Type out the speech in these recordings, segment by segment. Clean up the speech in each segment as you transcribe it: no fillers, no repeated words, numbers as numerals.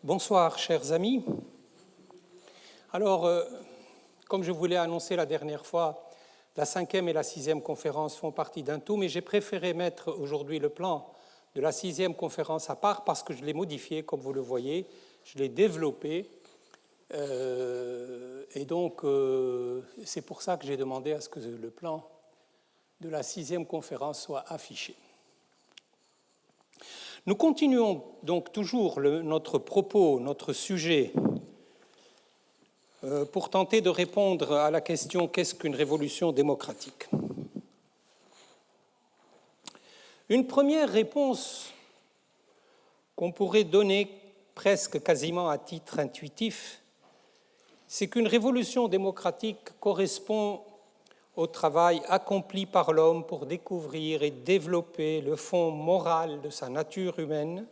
Bonsoir, chers amis. Alors, comme je vous l'ai annoncé la dernière fois, la 5e et la 6e conférence font partie d'un tout, mais j'ai préféré mettre aujourd'hui le plan de la 6e conférence à part parce que je l'ai modifié, comme vous le voyez, je l'ai développé. Et donc, c'est pour ça que j'ai demandé à ce que le plan de la 6e conférence soit affiché. Nous continuons donc toujours notre propos, notre sujet, pour tenter de répondre à la question « Qu'est-ce qu'une révolution démocratique ?» Une première réponse qu'on pourrait donner presque quasiment à titre intuitif, c'est qu'une révolution démocratique correspond au travail accompli par l'homme pour découvrir et développer le fond moral de sa nature humaine,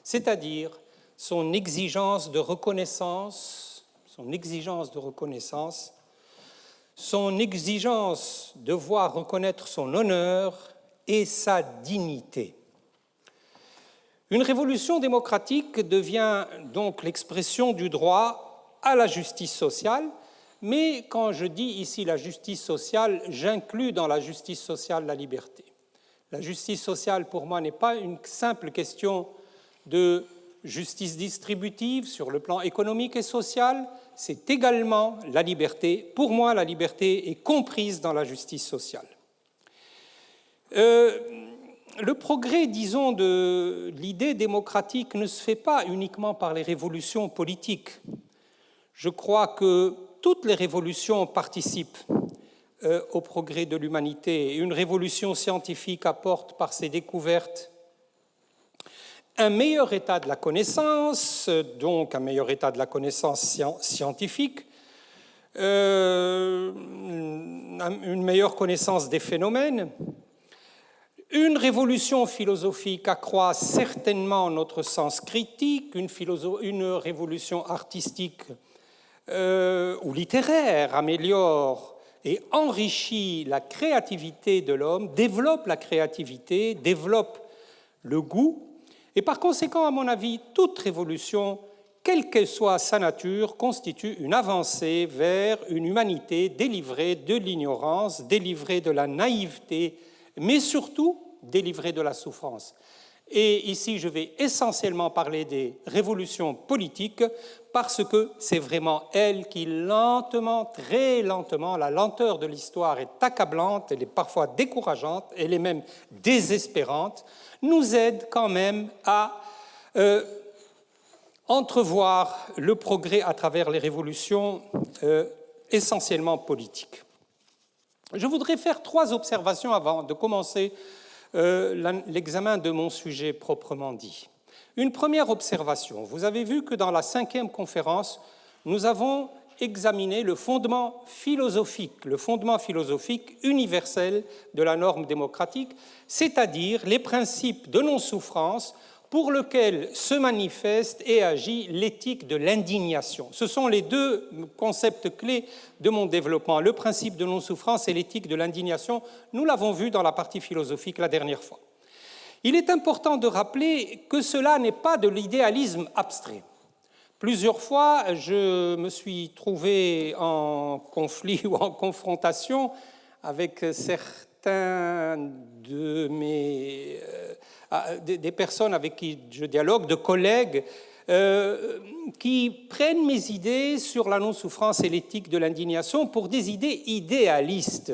c'est-à-dire son exigence de reconnaissance, son exigence de voir reconnaître son honneur et sa dignité. Une révolution démocratique devient donc l'expression du droit à la justice sociale. Mais quand je dis ici la justice sociale, j'inclus dans la justice sociale la liberté. La justice sociale, pour moi, n'est pas une simple question de justice distributive sur le plan économique et social, c'est également la liberté. Pour moi, la liberté est comprise dans la justice sociale. Le progrès, disons, de l'idée démocratique ne se fait pas uniquement par les révolutions politiques. Je crois que toutes les révolutions participent au progrès de l'humanité. Une révolution scientifique apporte par ses découvertes un meilleur état de la connaissance, donc un meilleur état de la connaissance scientifique, une meilleure connaissance des phénomènes. Une révolution philosophique accroît certainement notre sens critique, une révolution artistique ou littéraire améliore et enrichit la créativité de l'homme, développe la créativité, développe le goût, et par conséquent, à mon avis, toute révolution, quelle que soit sa nature, constitue une avancée vers une humanité délivrée de l'ignorance, délivrée de la naïveté, mais surtout délivrée de la souffrance. Et ici, je vais essentiellement parler des révolutions politiques parce que c'est vraiment elles qui lentement, très lentement, la lenteur de l'histoire est accablante, elle est parfois décourageante, elle est même désespérante, nous aident quand même à entrevoir le progrès à travers les révolutions essentiellement politiques. Je voudrais faire 3 observations avant de commencer l'examen de mon sujet proprement dit. Une première observation, vous avez vu que dans la 5e conférence, nous avons examiné le fondement philosophique universel de la norme démocratique, c'est-à-dire les principes de non-souffrance pour lesquels se manifeste et agit l'éthique de l'indignation. Ce sont les 2 concepts clés de mon développement, le principe de non-souffrance et l'éthique de l'indignation. Nous l'avons vu dans la partie philosophique la dernière fois. Il est important de rappeler que cela n'est pas de l'idéalisme abstrait. Plusieurs fois, je me suis trouvé en conflit ou en confrontation avec certains de des personnes avec qui je dialogue, de collègues, qui prennent mes idées sur la non-souffrance et l'éthique de l'indignation pour des idées idéalistes.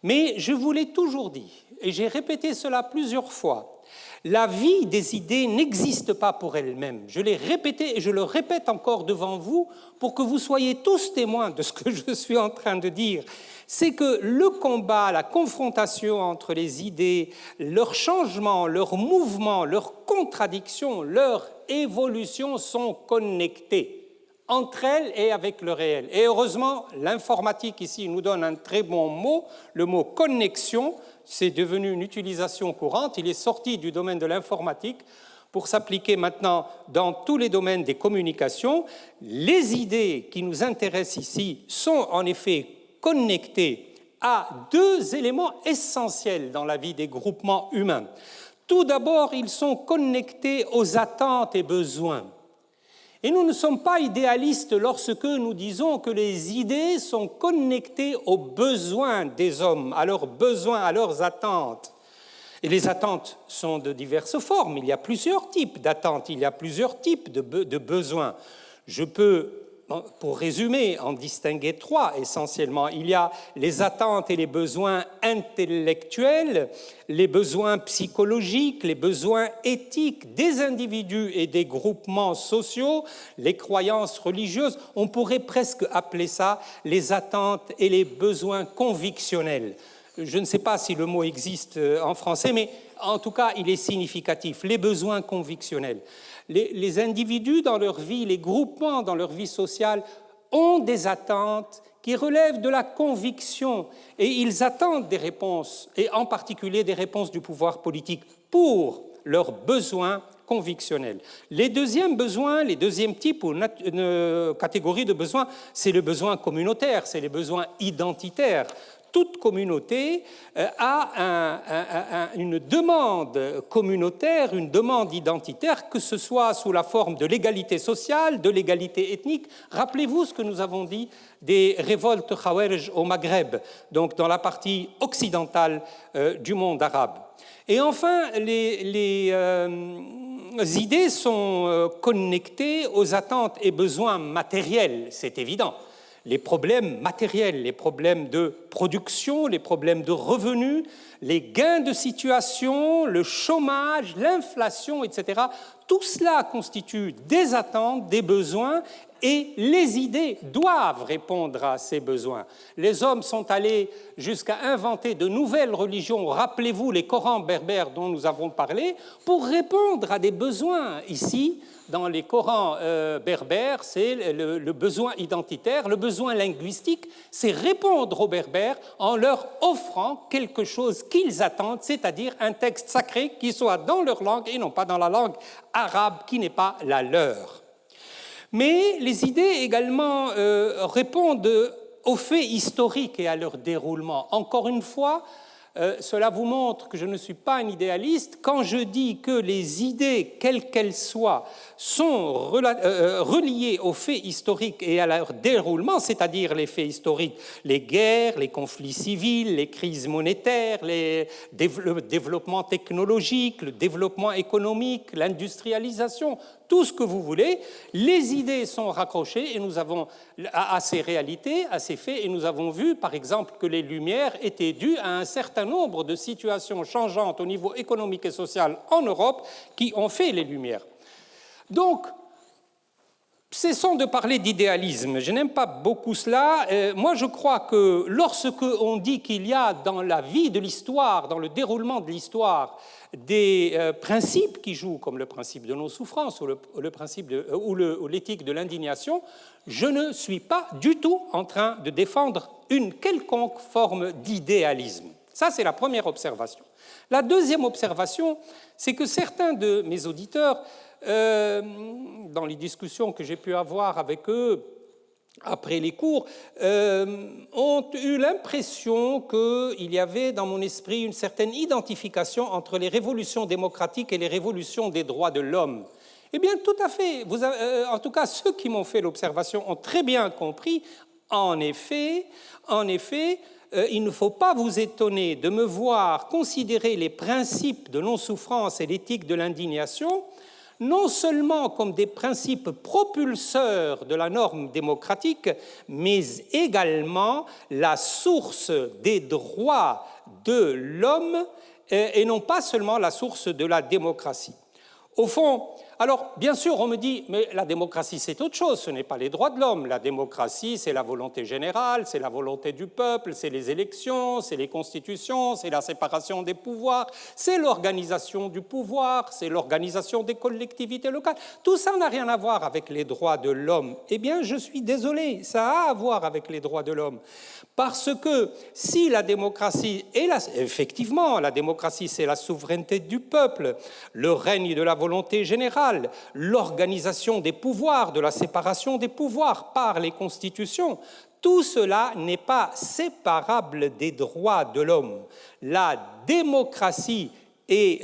Mais je vous l'ai toujours dit, et j'ai répété cela plusieurs fois, la vie des idées n'existe pas pour elle-même. Je l'ai répété et je le répète encore devant vous pour que vous soyez tous témoins de ce que je suis en train de dire. C'est que le combat, la confrontation entre les idées, leur changement, leur mouvement, leur contradiction, leur évolution sont connectés entre elles et avec le réel. Et heureusement, l'informatique ici nous donne un très bon mot, le mot connexion. C'est devenu une utilisation courante, il est sorti du domaine de l'informatique pour s'appliquer maintenant dans tous les domaines des communications. Les idées qui nous intéressent ici sont en effet connectées à 2 éléments essentiels dans la vie des groupements humains. Tout d'abord, ils sont connectés aux attentes et besoins. Et nous ne sommes pas idéalistes lorsque nous disons que les idées sont connectées aux besoins des hommes, à leurs besoins, à leurs attentes. Et les attentes sont de diverses formes. Il y a plusieurs types d'attentes, il y a plusieurs types de besoins. Je peux, pour résumer, en distinguer trois essentiellement. Il y a les attentes et les besoins intellectuels, les besoins psychologiques, les besoins éthiques des individus et des groupements sociaux, les croyances religieuses. On pourrait presque appeler ça les attentes et les besoins convictionnels. Je ne sais pas si le mot existe en français, mais en tout cas, il est significatif. Les besoins convictionnels. Les individus dans leur vie, les groupements dans leur vie sociale ont des attentes qui relèvent de la conviction et ils attendent des réponses, et en particulier des réponses du pouvoir politique pour leurs besoins convictionnels. Les deuxièmes besoins, les deuxièmes types ou une catégorie de besoins, c'est le besoin communautaire, c'est les besoins identitaires. Toute communauté a une demande communautaire, une demande identitaire, que ce soit sous la forme de l'égalité sociale, de l'égalité ethnique. Rappelez-vous ce que nous avons dit des révoltes Khawarij au Maghreb, donc dans la partie occidentale du monde arabe. Et enfin, les idées sont connectées aux attentes et besoins matériels, c'est évident. Les problèmes matériels, les problèmes de production, les problèmes de revenus, les gains de situation, le chômage, l'inflation, etc. Tout cela constitue des attentes, des besoins, et les idées doivent répondre à ces besoins. Les hommes sont allés jusqu'à inventer de nouvelles religions, rappelez-vous les Corans berbères dont nous avons parlé, pour répondre à des besoins. Ici, dans les Corans berbères, c'est le besoin identitaire, le besoin linguistique, c'est répondre aux berbères en leur offrant quelque chose qu'ils attendent, c'est-à-dire un texte sacré qui soit dans leur langue et non pas dans la langue arabe qui n'est pas la leur. Mais les idées également répondent aux faits historiques et à leur déroulement. Encore une fois, cela vous montre que je ne suis pas un idéaliste quand je dis que les idées, quelles qu'elles soient, sont reliées aux faits historiques et à leur déroulement, c'est-à-dire les faits historiques, les guerres, les conflits civils, les crises monétaires, le développement technologique, le développement économique, l'industrialisation, tout ce que vous voulez, les idées sont raccrochées et nous avons, à ces réalités, à ces faits, et nous avons vu, par exemple, que les Lumières étaient dues à un certain nombre de situations changeantes au niveau économique et social en Europe qui ont fait les Lumières. Donc, cessons de parler d'idéalisme. Je n'aime pas beaucoup cela. Moi, je crois que lorsque on dit qu'il y a dans la vie de l'histoire, dans le déroulement de l'histoire, des principes qui jouent, comme le principe de non-souffrance ou l'éthique de l'indignation, je ne suis pas du tout en train de défendre une quelconque forme d'idéalisme. Ça, c'est la première observation. La deuxième observation, c'est que certains de mes auditeurs, dans les discussions que j'ai pu avoir avec eux après les cours, ont eu l'impression qu'il y avait dans mon esprit une certaine identification entre les révolutions démocratiques et les révolutions des droits de l'homme. Eh bien, tout à fait. En tout cas, ceux qui m'ont fait l'observation ont très bien compris. En effet, il ne faut pas vous étonner de me voir considérer les principes de non-souffrance et l'éthique de l'indignation non seulement comme des principes propulseurs de la norme démocratique, mais également la source des droits de l'homme et non pas seulement la source de la démocratie. Au fond, alors, bien sûr, on me dit, mais la démocratie, c'est autre chose, ce n'est pas les droits de l'homme. La démocratie, c'est la volonté générale, c'est la volonté du peuple, c'est les élections, c'est les constitutions, c'est la séparation des pouvoirs, c'est l'organisation du pouvoir, c'est l'organisation des collectivités locales. Tout ça n'a rien à voir avec les droits de l'homme. Eh bien, je suis désolé, ça a à voir avec les droits de l'homme. Parce que si la démocratie effectivement, la démocratie, c'est la souveraineté du peuple, le règne de la volonté générale, l'organisation des pouvoirs, de la séparation des pouvoirs par les constitutions, tout cela n'est pas séparable des droits de l'homme. La démocratie et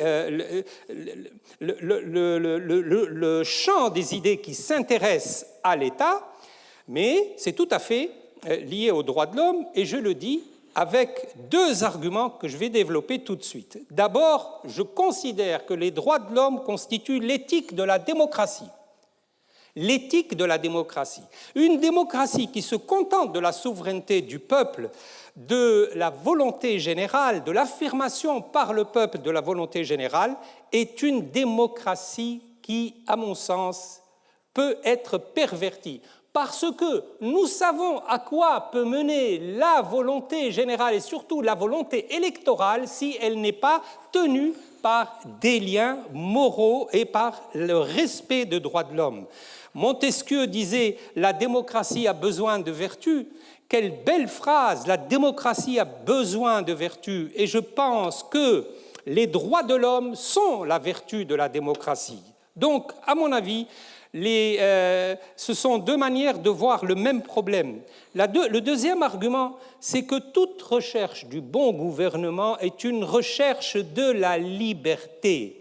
le champ des idées qui s'intéressent à l'État, mais c'est tout à fait lié aux droits de l'homme, et je le dis avec deux arguments que je vais développer tout de suite. D'abord, je considère que les droits de l'homme constituent l'éthique de la démocratie. L'éthique de la démocratie. Une démocratie qui se contente de la souveraineté du peuple, de la volonté générale, de l'affirmation par le peuple de la volonté générale, est une démocratie qui, à mon sens, peut être pervertie. Parce que nous savons à quoi peut mener la volonté générale et surtout la volonté électorale si elle n'est pas tenue par des liens moraux et par le respect des droits de l'homme. Montesquieu disait « La démocratie a besoin de vertu ». Quelle belle phrase, la démocratie a besoin de vertu. Et je pense que les droits de l'homme sont la vertu de la démocratie. Donc, à mon avis, ce sont deux manières de voir le même problème. Le deuxième argument, c'est que toute recherche du bon gouvernement est une recherche de la liberté.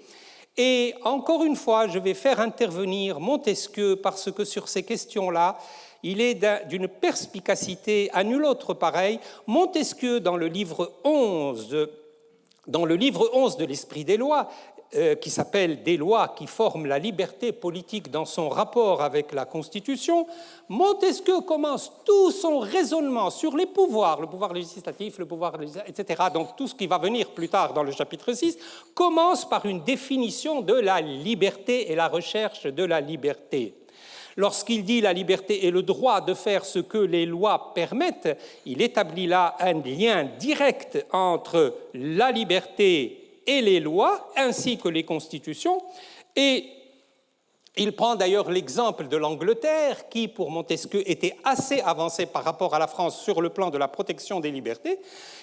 Et encore une fois, je vais faire intervenir Montesquieu parce que sur ces questions-là, il est d'une perspicacité à nul autre pareil. Montesquieu, dans le livre 11 de l'Esprit des lois, qui s'appelle « Des lois qui forment la liberté politique dans son rapport avec la Constitution », Montesquieu commence tout son raisonnement sur les pouvoirs, le pouvoir législatif, le pouvoir, etc., donc tout ce qui va venir plus tard dans le chapitre 6, commence par une définition de la liberté et la recherche de la liberté. Lorsqu'il dit la liberté est le droit de faire ce que les lois permettent, il établit là un lien direct entre la liberté et les lois, ainsi que les constitutions, et il prend d'ailleurs l'exemple de l'Angleterre, qui, pour Montesquieu, était assez avancée par rapport à la France sur le plan de la protection des libertés.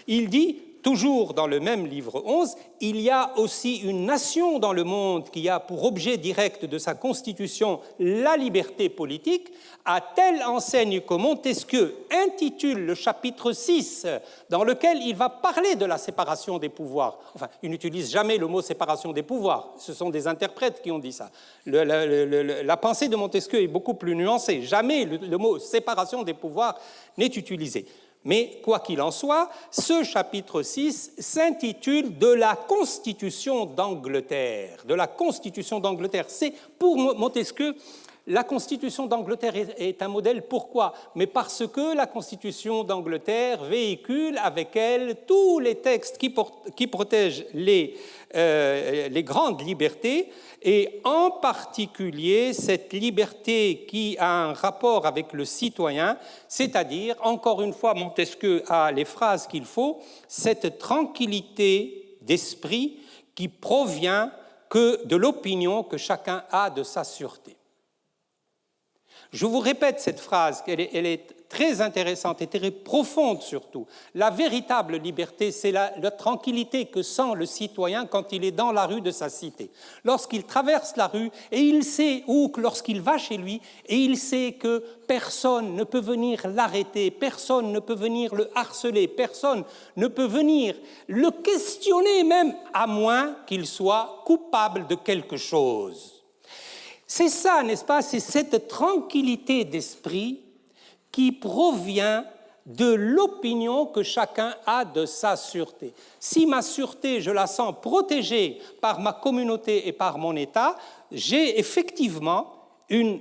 Il dit, toujours dans le même livre 11, il y a aussi une nation dans le monde qui a pour objet direct de sa constitution la liberté politique, à telle enseigne que Montesquieu intitule le chapitre 6, dans lequel il va parler de la séparation des pouvoirs. Enfin, il n'utilise jamais le mot séparation des pouvoirs, ce sont des interprètes qui ont dit ça. La pensée de Montesquieu est beaucoup plus nuancée, jamais le mot séparation des pouvoirs n'est utilisé. Mais quoi qu'il en soit, ce chapitre 6 s'intitule « De la Constitution d'Angleterre ». De la Constitution d'Angleterre. C'est pour Montesquieu, la Constitution d'Angleterre est un modèle. Pourquoi? Mais parce que la Constitution d'Angleterre véhicule avec elle tous les textes qui protègent les grandes libertés, et en particulier cette liberté qui a un rapport avec le citoyen, c'est-à-dire, encore une fois, Montesquieu a les phrases qu'il faut, cette tranquillité d'esprit qui provient de l'opinion que chacun a de sa sûreté. Je vous répète cette phrase, elle est très intéressante et très profonde surtout. La véritable liberté, c'est la tranquillité que sent le citoyen quand il est dans la rue de sa cité. Lorsqu'il traverse la rue et il sait, ou lorsqu'il va chez lui, et il sait que personne ne peut venir l'arrêter, personne ne peut venir le harceler, personne ne peut venir le questionner même, à moins qu'il soit coupable de quelque chose. C'est ça, n'est-ce pas? C'est cette tranquillité d'esprit qui provient de l'opinion que chacun a de sa sûreté. Si ma sûreté, je la sens protégée par ma communauté et par mon État, j'ai effectivement une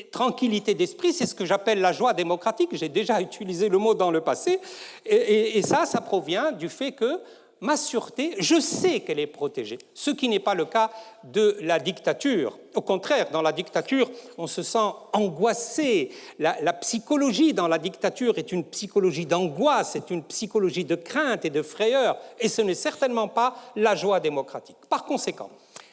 tranquillité d'esprit, c'est ce que j'appelle la joie démocratique. J'ai déjà utilisé le mot dans le passé, et ça provient du fait que ma sûreté, je sais qu'elle est protégée, ce qui n'est pas le cas de la dictature. Au contraire, dans la dictature, on se sent angoissé. La psychologie dans la dictature est une psychologie d'angoisse, c'est une psychologie de crainte et de frayeur, et ce n'est certainement pas la joie démocratique. Par conséquent,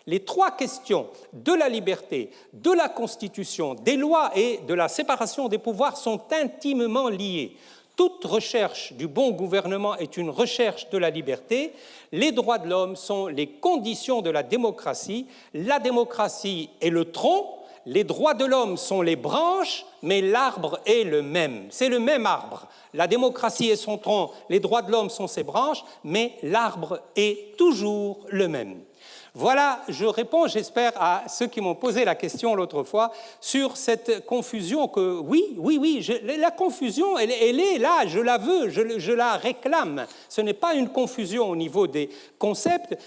les trois questions de la liberté, de la Constitution, des lois et de la séparation des pouvoirs sont intimement liées. Toute recherche du bon gouvernement est une recherche de la liberté. Les droits de l'homme sont les conditions de la démocratie. La démocratie est le tronc les droits de l'homme sont les branches, mais l'arbre est le même. C'est le même arbre. La démocratie est son tronc, les droits de l'homme sont ses branches, mais l'arbre est toujours le même. Voilà, je réponds, j'espère, à ceux qui m'ont posé la question l'autre fois sur cette confusion que, oui, la confusion, elle est là, je la veux, je la réclame. Ce n'est pas une confusion au niveau des concepts,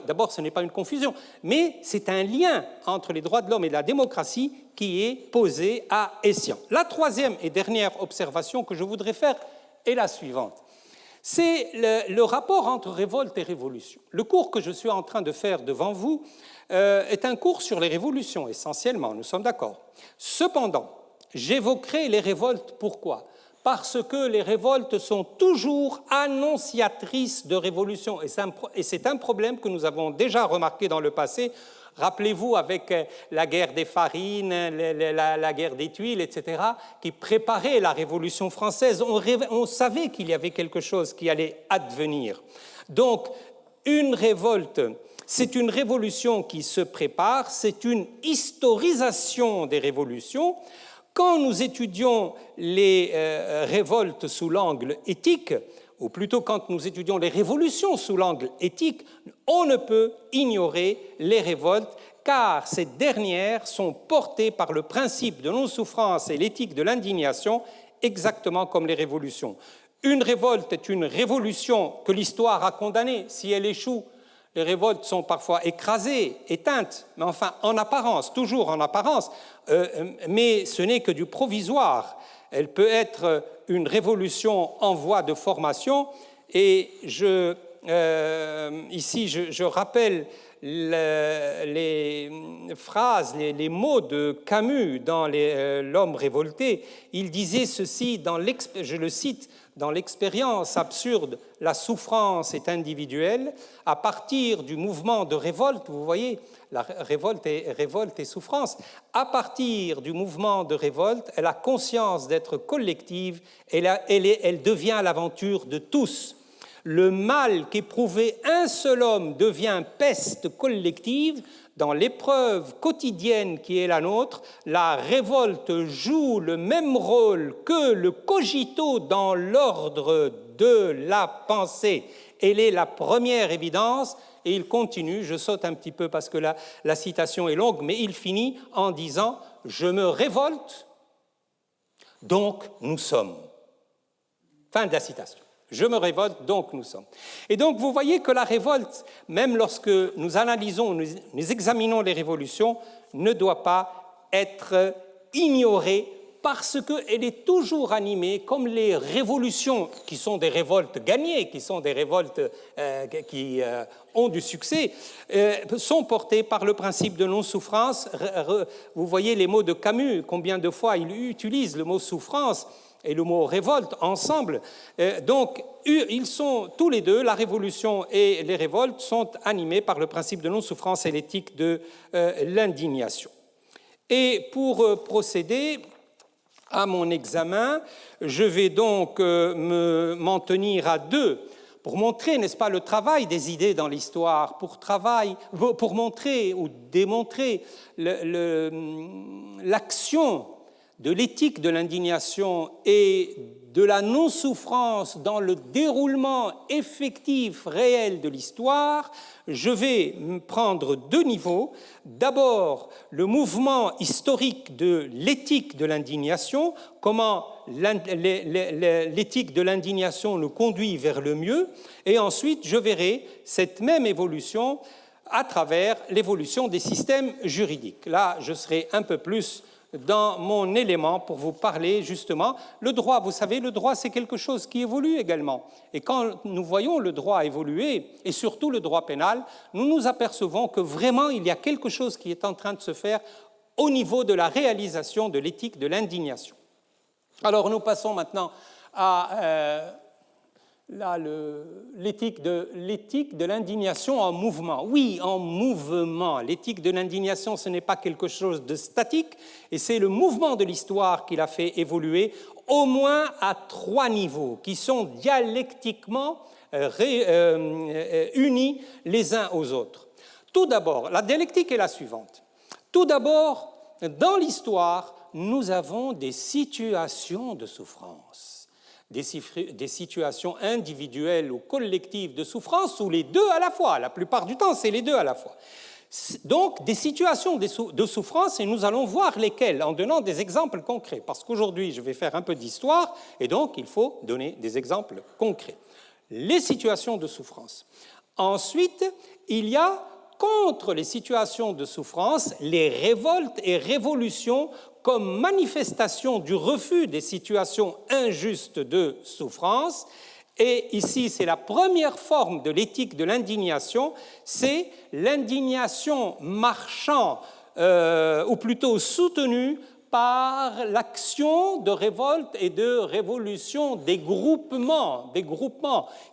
d'abord, ce n'est pas une confusion, mais c'est un lien entre les droits de l'homme et la démocratie qui est posé à escient. La troisième et dernière observation que je voudrais faire est la suivante. C'est le rapport entre révolte et révolution. Le cours que je suis en train de faire devant vous est un cours sur les révolutions, essentiellement, nous sommes d'accord. Cependant, j'évoquerai les révoltes, pourquoi ? Parce que les révoltes sont toujours annonciatrices de révolution, et c'est un problème que nous avons déjà remarqué dans le passé. Rappelez-vous, avec la guerre des farines, la guerre des tuiles, etc., qui préparait la Révolution française, on savait qu'il y avait quelque chose qui allait advenir. Donc, une révolte, c'est une révolution qui se prépare, c'est une historisation des révolutions. Quand nous étudions les révoltes sous l'angle éthique, ou plutôt quand nous étudions les révolutions sous l'angle éthique, on ne peut ignorer les révoltes, car ces dernières sont portées par le principe de non-souffrance et l'éthique de l'indignation, exactement comme les révolutions. Une révolte est une révolution que l'histoire a condamnée. Si elle échoue, les révoltes sont parfois écrasées, éteintes, mais enfin en apparence, toujours en apparence, mais ce n'est que du provisoire. Elle peut être une révolution en voie de formation, et ici je rappelle les phrases, les mots de Camus dans L'homme révolté. Il disait ceci, je le cite, dans l'expérience absurde, la souffrance est individuelle. À partir du mouvement de révolte, vous voyez, la révolte et souffrance, à partir du mouvement de révolte, elle a conscience d'être collective, elle devient l'aventure de tous. Le mal qu'éprouvait un seul homme devient peste collective. Dans l'épreuve quotidienne qui est la nôtre, la révolte joue le même rôle que le cogito dans l'ordre de la pensée. Elle est la première évidence, et il continue, je saute un petit peu parce que la citation est longue, mais il finit en disant « Je me révolte, donc nous sommes ». Fin de la citation. Je me révolte, donc nous sommes. Et donc, vous voyez que la révolte, même lorsque nous analysons, nous examinons les révolutions, ne doit pas être ignorée parce qu'elle est toujours animée, comme les révolutions qui sont des révoltes gagnées, qui sont des révoltes qui ont du succès, sont portées par le principe de non-souffrance. Vous voyez les mots de Camus, combien de fois il utilise le mot souffrance et le mot révolte ensemble. Donc, ils sont tous les deux, la révolution et les révoltes, sont animés par le principe de non-souffrance et l'éthique de l'indignation. Et pour procéder à mon examen, je vais donc m'en tenir à deux, pour montrer, n'est-ce pas, le travail des idées dans l'histoire, pour montrer ou démontrer l'action de l'éthique de l'indignation et de la non-souffrance dans le déroulement effectif, réel de l'histoire. Je vais prendre deux niveaux. D'abord, le mouvement historique de l'éthique de l'indignation, comment l'éthique de l'indignation nous conduit vers le mieux, et ensuite je verrai cette même évolution à travers l'évolution des systèmes juridiques. Là, je serai un peu plus dans mon élément pour vous parler justement. Le droit, vous savez, le droit c'est quelque chose qui évolue également. Et quand nous voyons le droit évoluer, et surtout le droit pénal, nous nous apercevons que vraiment il y a quelque chose qui est en train de se faire au niveau de la réalisation de l'éthique de l'indignation. Alors nous passons maintenant à l'éthique de l'indignation en mouvement. Oui, en mouvement. L'éthique de l'indignation, ce n'est pas quelque chose de statique, et c'est le mouvement de l'histoire qui l'a fait évoluer, au moins à trois niveaux, qui sont dialectiquement unis les uns aux autres. Tout d'abord, la dialectique est la suivante. Tout d'abord, dans l'histoire, nous avons des situations de souffrance, des situations individuelles ou collectives de souffrance, ou les deux à la fois. La plupart du temps, c'est les deux à la fois. Donc, des situations de souffrance, et nous allons voir lesquelles, en donnant des exemples concrets, parce qu'aujourd'hui, je vais faire un peu d'histoire, et donc il faut donner des exemples concrets. Les situations de souffrance. Ensuite, il y a, contre les situations de souffrance, les révoltes et révolutions comme manifestation du refus des situations injustes de souffrance. Et ici, c'est la première forme de l'éthique de l'indignation, c'est l'indignation marchant, ou plutôt soutenue par l'action de révolte et de révolution des groupements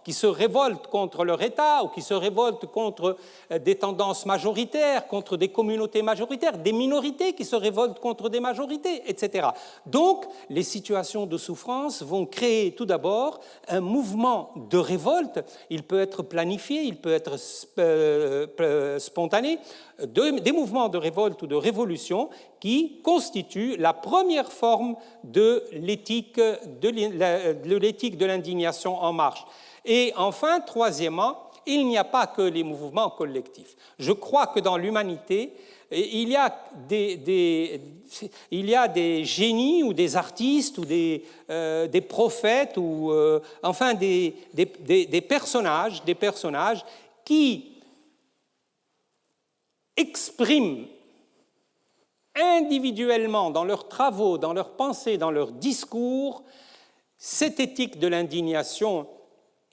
qui se révoltent contre leur État ou qui se révoltent contre des tendances majoritaires, contre des communautés majoritaires, des minorités qui se révoltent contre des majorités, etc. Donc, les situations de souffrance vont créer tout d'abord un mouvement de révolte. Il peut être planifié, il peut être spontané, des mouvements de révolte ou de révolution qui constituent la première forme de l'éthique de l'indignation en marche. Et enfin, troisièmement, il n'y a pas que les mouvements collectifs. Je crois que dans l'humanité, il y a des génies ou des artistes ou des prophètes ou enfin des personnages qui expriment individuellement, dans leurs travaux, dans leurs pensées, dans leurs discours, cette éthique de l'indignation,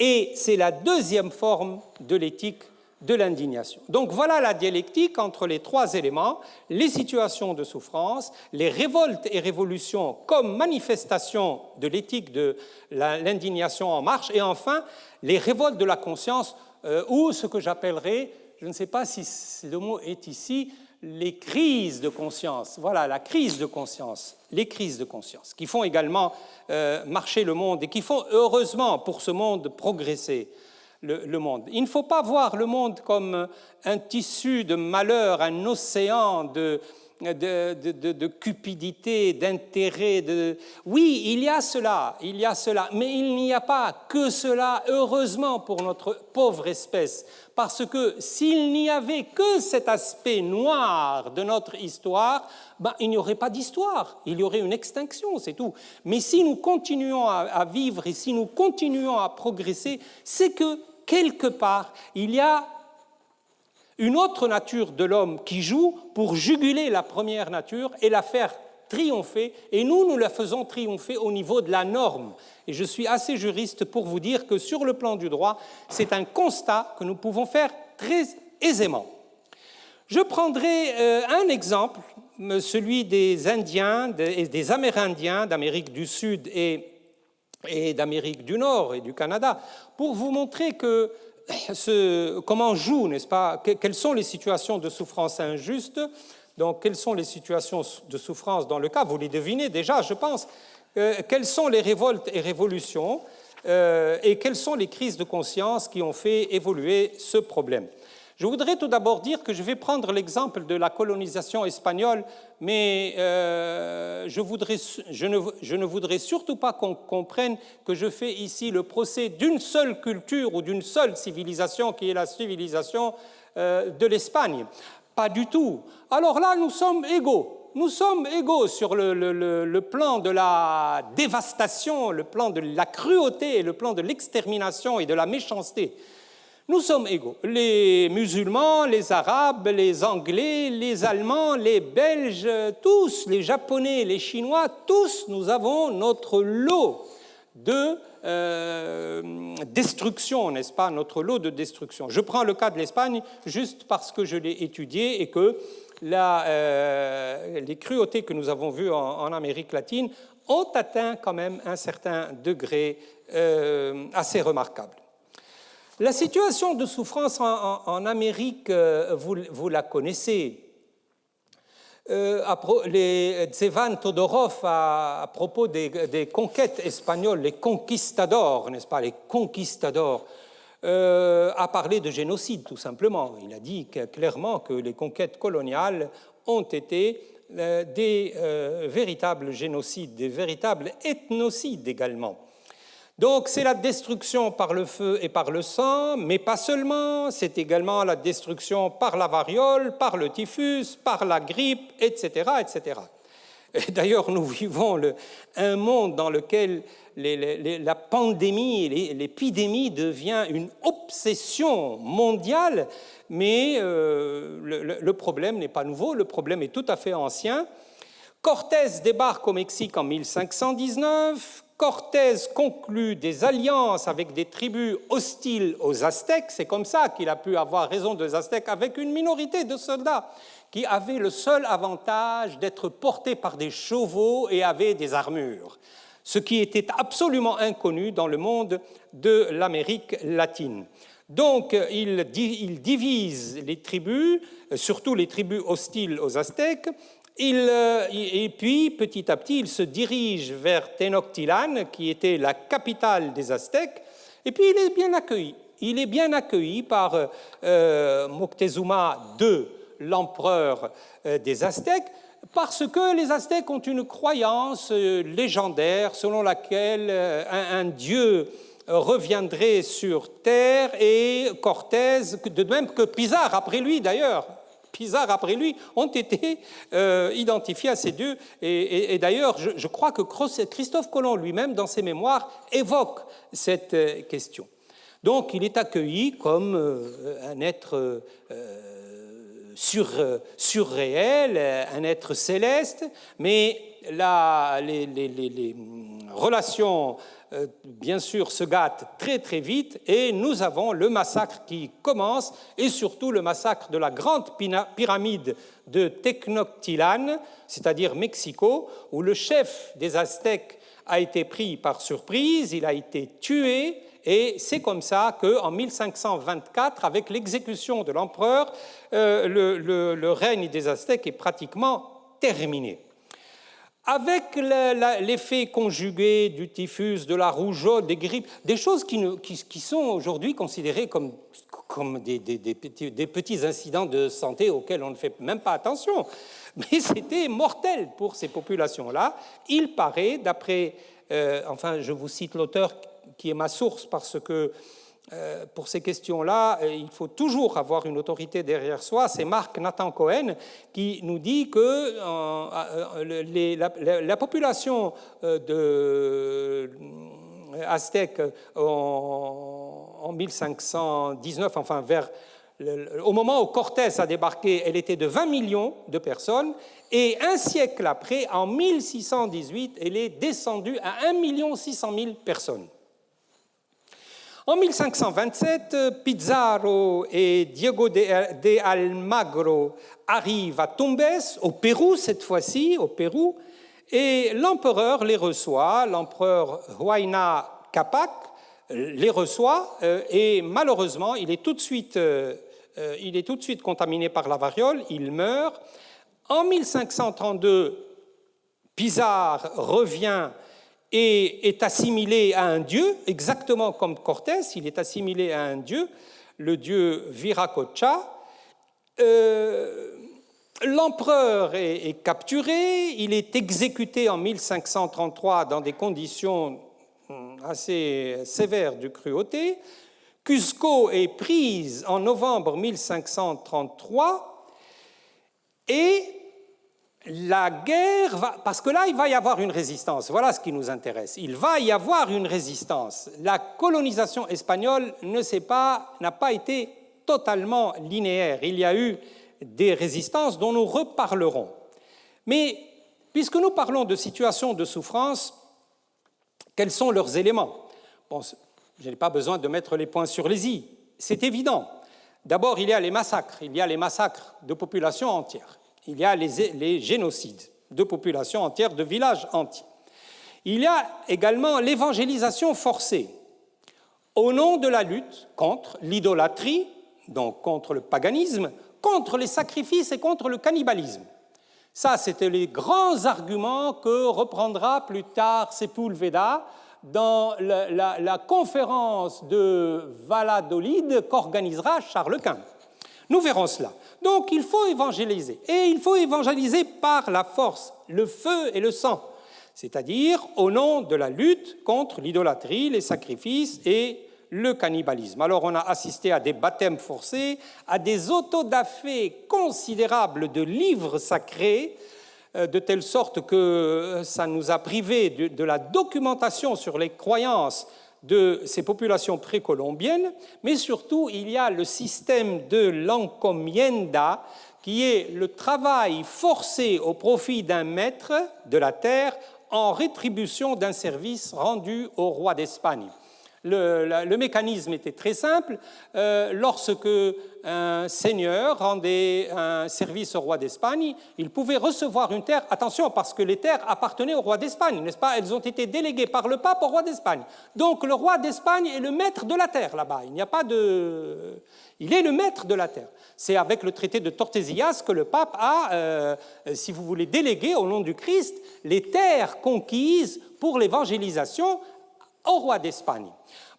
et c'est la deuxième forme de l'éthique de l'indignation. Donc voilà la dialectique entre les trois éléments, les situations de souffrance, les révoltes et révolutions comme manifestation de l'éthique de l'indignation en marche, et enfin les révoltes de la conscience, ou ce que j'appellerais, je ne sais pas si le mot est ici, les crises de conscience. Voilà, la crise de conscience, les crises de conscience, qui font également marcher le monde et qui font, heureusement, pour ce monde, progresser le monde. Il ne faut pas voir le monde comme un tissu de malheur, un océan de cupidité, d'intérêt. Oui, il y a cela, mais il n'y a pas que cela, heureusement, pour notre pauvre espèce. Parce que s'il n'y avait que cet aspect noir de notre histoire, il n'y aurait pas d'histoire, il y aurait une extinction, c'est tout. Mais si nous continuons à vivre et si nous continuons à progresser, c'est que, quelque part, il y a une autre nature de l'homme qui joue pour juguler la première nature et la faire triompher, et nous la faisons triompher au niveau de la norme. Et je suis assez juriste pour vous dire que sur le plan du droit, c'est un constat que nous pouvons faire très aisément. Je prendrai un exemple, celui des Indiens et des Amérindiens d'Amérique du Sud et d'Amérique du Nord et du Canada, pour vous montrer que comment joue, n'est-ce pas, quelles sont les situations de souffrance injustes. Donc, quelles sont les situations de souffrance dans le cas, vous les devinez déjà, je pense, quelles sont les révoltes et révolutions et quelles sont les crises de conscience qui ont fait évoluer ce problème. Je voudrais tout d'abord dire que je vais prendre l'exemple de la colonisation espagnole, mais je ne voudrais surtout pas qu'on comprenne que je fais ici le procès d'une seule culture ou d'une seule civilisation qui est la civilisation de l'Espagne. Pas du tout. Alors là, nous sommes égaux. Nous sommes égaux sur le plan de la dévastation, le plan de la cruauté et le plan de l'extermination et de la méchanceté. Nous sommes égaux. Les musulmans, les arabes, les anglais, les allemands, les belges, tous, les japonais, les chinois, tous, nous avons notre lot de destruction, n'est-ce pas, notre lot de destruction. Je prends le cas de l'Espagne juste parce que je l'ai étudié et que les cruautés que nous avons vues en Amérique latine ont atteint quand même un certain degré assez remarquable. La situation de souffrance en Amérique, vous la connaissez. Tsevan Todorov, à propos des conquêtes espagnoles, les conquistadors, n'est-ce pas, les conquistadors, a parlé de génocide, tout simplement. Il a dit clairement que les conquêtes coloniales ont été des véritables génocides, des véritables ethnocides également. Donc c'est la destruction par le feu et par le sang, mais pas seulement, c'est également la destruction par la variole, par le typhus, par la grippe, etc., etc. D'ailleurs, nous vivons un monde dans lequel la pandémie, l'épidémie devient une obsession mondiale, mais le problème n'est pas nouveau, le problème est tout à fait ancien. Cortés débarque au Mexique en 1519, Cortés conclut des alliances avec des tribus hostiles aux Aztèques, c'est comme ça qu'il a pu avoir raison des Aztèques, avec une minorité de soldats qui avaient le seul avantage d'être portés par des chevaux et avaient des armures, ce qui était absolument inconnu dans le monde de l'Amérique latine. Donc, il divise les tribus, surtout les tribus hostiles aux Aztèques, et puis, petit à petit, il se dirige vers Tenochtitlan, qui était la capitale des Aztèques, et puis il est bien accueilli. Il est bien accueilli par Moctezuma II, l'empereur des Aztèques, parce que les Aztèques ont une croyance légendaire selon laquelle un dieu reviendrait sur Terre, et Cortés, de même que Pizarre, après lui d'ailleurs, Pizarre après lui, ont été identifiés à ces dieux. Et d'ailleurs, je crois que Christophe Colomb lui-même, dans ses mémoires, évoque cette question. Donc, il est accueilli comme un être surréel, un être céleste, mais les relations, bien sûr, se gâtent très très vite, et nous avons le massacre qui commence, et surtout le massacre de la grande pyramide de Tenochtitlan, c'est-à-dire Mexico, où le chef des Aztèques a été pris par surprise, il a été tué, et c'est comme ça qu'en 1524, avec l'exécution de l'empereur, le règne des Aztèques est pratiquement terminé. Avec l'effet conjugué du typhus, de la rougeole, des grippes, des choses qui sont aujourd'hui considérées comme des petits incidents de santé auxquels on ne fait même pas attention, mais c'était mortel pour ces populations-là. Il paraît, d'après, enfin je vous cite l'auteur qui est ma source, parce que pour ces questions-là, il faut toujours avoir une autorité derrière soi. C'est Marc Nathan Cohen qui nous dit que la population aztèque en 1519, enfin au moment où Cortés a débarqué, elle était de 20 millions de personnes, et un siècle après, en 1618, elle est descendue à 1 600 000 personnes. En 1527, Pizarro et Diego de Almagro arrivent à Tumbes, au Pérou cette fois-ci, au Pérou, et l'empereur les reçoit, l'empereur Huayna Capac les reçoit, et malheureusement, il est tout de suite contaminé par la variole, il meurt. En 1532, Pizarro revient et est assimilé à un dieu, exactement comme Cortés, il est assimilé à un dieu, le dieu Viracocha. L'empereur est capturé, il est exécuté en 1533 dans des conditions assez sévères de cruauté. Cusco est prise en novembre 1533, et la guerre va, parce que là, il va y avoir une résistance. Voilà ce qui nous intéresse. Il va y avoir une résistance. La colonisation espagnole n'a pas été totalement linéaire. Il y a eu des résistances dont nous reparlerons. Mais puisque nous parlons de situations de souffrance, quels sont leurs éléments? Bon, je n'ai pas besoin de mettre les points sur les i. C'est évident. D'abord, il y a les massacres. Il y a les massacres de populations entières. Il y a les génocides de populations entières, de villages entiers. Il y a également l'évangélisation forcée au nom de la lutte contre l'idolâtrie, donc contre le paganisme, contre les sacrifices et contre le cannibalisme. Ça, c'était les grands arguments que reprendra plus tard Sepúlveda dans la conférence de Valladolid qu'organisera Charles Quint. Nous verrons cela. Donc il faut évangéliser, et il faut évangéliser par la force, le feu et le sang, c'est-à-dire au nom de la lutte contre l'idolâtrie, les sacrifices et le cannibalisme. Alors on a assisté à des baptêmes forcés, à des autodafés considérables de livres sacrés, de telle sorte que ça nous a privés de la documentation sur les croyances de ces populations précolombiennes, mais surtout il y a le système de l'encomienda, qui est le travail forcé au profit d'un maître de la terre en rétribution d'un service rendu au roi d'Espagne. Le mécanisme était très simple. Lorsque un seigneur rendait un service au roi d'Espagne, il pouvait recevoir une terre. Attention, parce que les terres appartenaient au roi d'Espagne, n'est-ce pas? Elles ont été déléguées par le pape au roi d'Espagne. Donc le roi d'Espagne est le maître de la terre là-bas. Il n'y a pas de... Il est le maître de la terre. C'est avec le traité de Tordesillas que le pape a, si vous voulez, délégué au nom du Christ les terres conquises pour l'évangélisation au roi d'Espagne.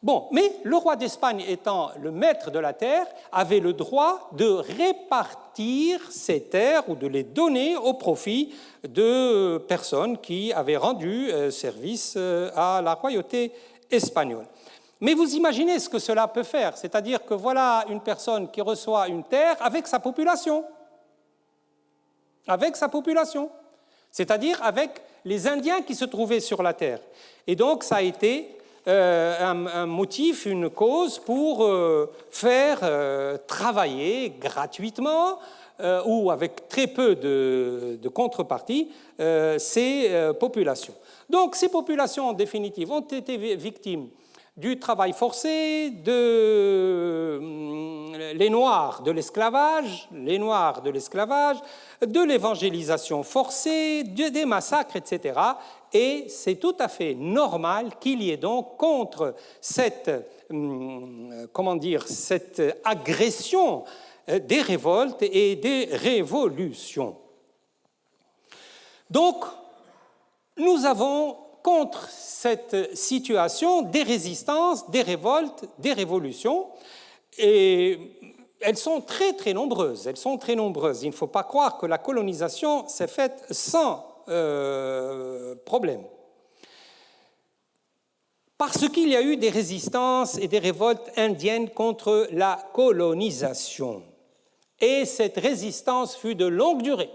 Bon, mais le roi d'Espagne étant le maître de la terre, avait le droit de répartir ces terres ou de les donner au profit de personnes qui avaient rendu service à la royauté espagnole. Mais vous imaginez ce que cela peut faire, c'est-à-dire que voilà une personne qui reçoit une terre avec sa population, c'est-à-dire avec les Indiens qui se trouvaient sur la terre. Et donc ça a été un motif, une cause pour faire travailler gratuitement ou avec très peu de contrepartie ces populations. Donc ces populations, en définitive, ont été victimes du travail forcé, les Noirs de l'esclavage, de l'évangélisation forcée, des massacres, etc. Et c'est tout à fait normal qu'il y ait donc contre cette agression des révoltes et des révolutions. Donc, nous avons contre cette situation des résistances, des révoltes, des révolutions, et elles sont très très nombreuses. Il ne faut pas croire que la colonisation s'est faite sans problème. Parce qu'il y a eu des résistances et des révoltes indiennes contre la colonisation. Et cette résistance fut de longue durée.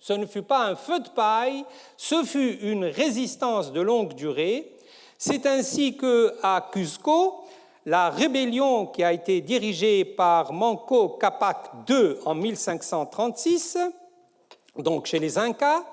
Ce ne fut pas un feu de paille, ce fut une résistance de longue durée. C'est ainsi qu'à Cusco, la rébellion qui a été dirigée par Manco Cápac II en 1536, donc chez les Incas,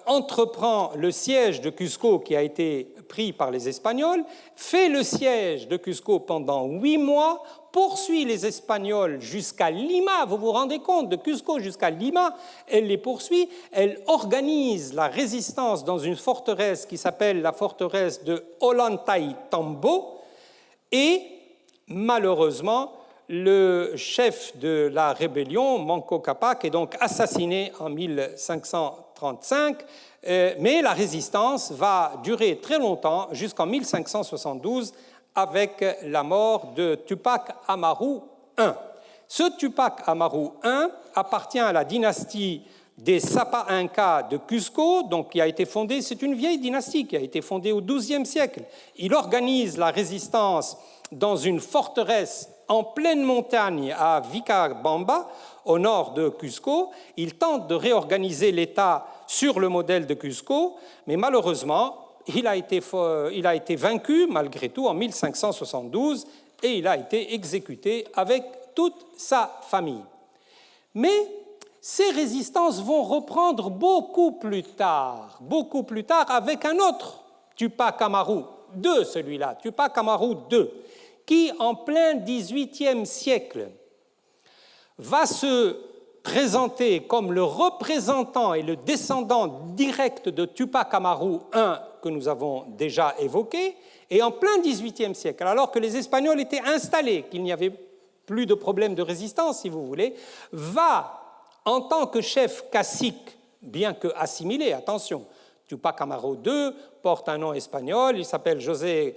entreprend le siège de Cusco qui a été pris par les Espagnols, fait le siège de Cusco pendant 8 mois, poursuit les Espagnols jusqu'à Lima, vous vous rendez compte, de Cusco jusqu'à Lima, elle les poursuit, elle organise la résistance dans une forteresse qui s'appelle la forteresse de Ollantaytambo, et malheureusement, le chef de la rébellion, Manco Cápac, est donc assassiné en 1535, mais la résistance va durer très longtemps, jusqu'en 1572, avec la mort de Tupac Amaru I. Ce Tupac Amaru I appartient à la dynastie des Sapa Incas de Cusco, donc qui a été fondée, c'est une vieille dynastie qui a été fondée au XIIe siècle. Il organise la résistance dans une forteresse en pleine montagne à Vicabamba, au nord de Cusco. Il tente de réorganiser l'État sur le modèle de Cusco, mais malheureusement, il a été vaincu, malgré tout, en 1572, et il a été exécuté avec toute sa famille. Mais ces résistances vont reprendre beaucoup plus tard, avec un autre Tupac Amaru II, celui-là, Tupac Amaru II, qui, en plein XVIIIe siècle, va se présenter comme le représentant et le descendant direct de Tupac Amaru I que nous avons déjà évoqué, et en plein XVIIIe siècle, alors que les Espagnols étaient installés, qu'il n'y avait plus de problème de résistance, si vous voulez, va, en tant que chef cacique, bien que assimilé, attention, Tupac Amaru II porte un nom espagnol, il s'appelle José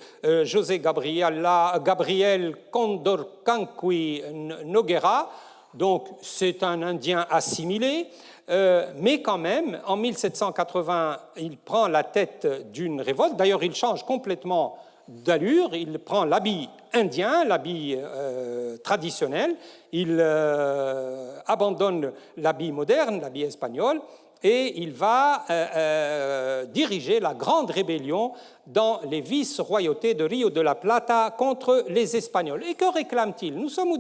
Gabriel Condorcanqui Noguera. donc c'est un Indien assimilé, mais quand même, en 1780, il prend la tête d'une révolte. D'ailleurs, il change complètement d'allure, il prend l'habit indien, l'habit traditionnel, il abandonne l'habit moderne, l'habit espagnol, et il va diriger la grande rébellion dans les vice-royautés de Rio de la Plata contre les Espagnols. Et que réclame-t-il? Nous sommes au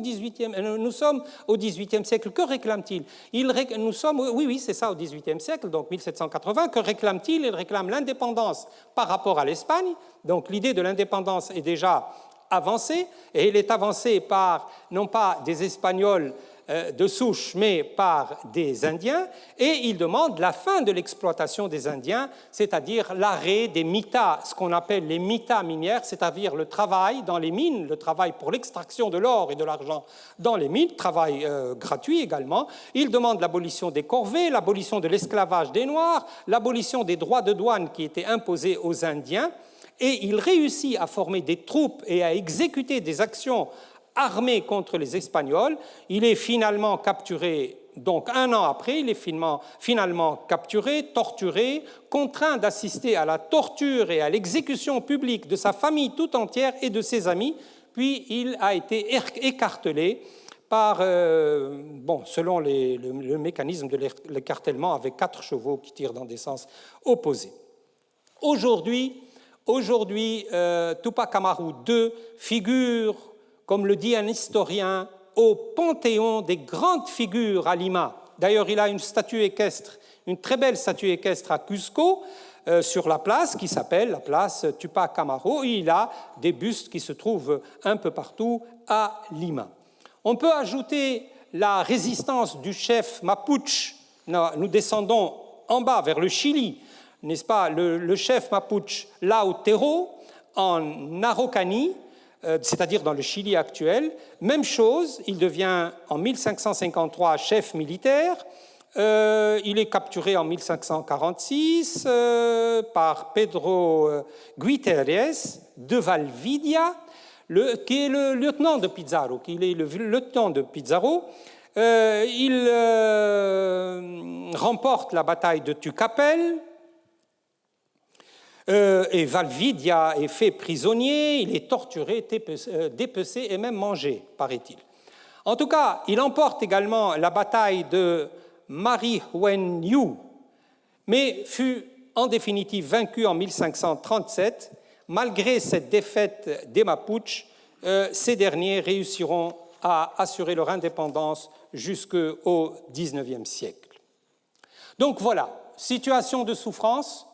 XVIIIe siècle. Que réclame-t-il? Oui, c'est ça, au XVIIIe siècle, donc 1780. Que réclame-t-il? Il réclame l'indépendance par rapport à l'Espagne. Donc l'idée de l'indépendance est déjà avancée, et elle est avancée par, non pas des Espagnols de souche, mais par des Indiens, et il demande la fin de l'exploitation des Indiens, c'est-à-dire l'arrêt des mitas, ce qu'on appelle les mitas minières, c'est-à-dire le travail dans les mines, le travail pour l'extraction de l'or et de l'argent dans les mines, travail gratuit également. Il demande l'abolition des corvées, l'abolition de l'esclavage des Noirs, l'abolition des droits de douane qui étaient imposés aux Indiens, et il réussit à former des troupes et à exécuter des actions armé contre les Espagnols. Il est finalement capturé, donc un an après, il est finalement capturé, torturé, contraint d'assister à la torture et à l'exécution publique de sa famille tout entière et de ses amis, puis il a été écartelé par, selon le mécanisme de l'écartèlement, avec 4 chevaux qui tirent dans des sens opposés. Aujourd'hui, Tupac Amaru II figure, comme le dit un historien, au panthéon des grandes figures à Lima. D'ailleurs, il a une statue équestre, une très belle statue équestre à Cusco, sur la place qui s'appelle la place Tupac Amaru. Et il a des bustes qui se trouvent un peu partout à Lima. On peut ajouter la résistance du chef Mapuche. Nous descendons en bas vers le Chili, n'est-ce pas? Le chef Mapuche Lautero en Araucanie, c'est-à-dire dans le Chili actuel. Même chose, il devient en 1553 chef militaire. Il est capturé en 1546 par Pedro Guiterres de Valdivia, qui est le lieutenant de Pizarro. Il remporte la bataille de Tucapel. Et Valdivia est fait prisonnier, il est torturé, dépecé et même mangé, paraît-il. En tout cas, il emporte également la bataille de Marihueñu, mais fut en définitive vaincu en 1537. Malgré cette défaite des Mapuches, ces derniers réussiront à assurer leur indépendance jusqu'au XIXe siècle. Donc voilà, situation de souffrance,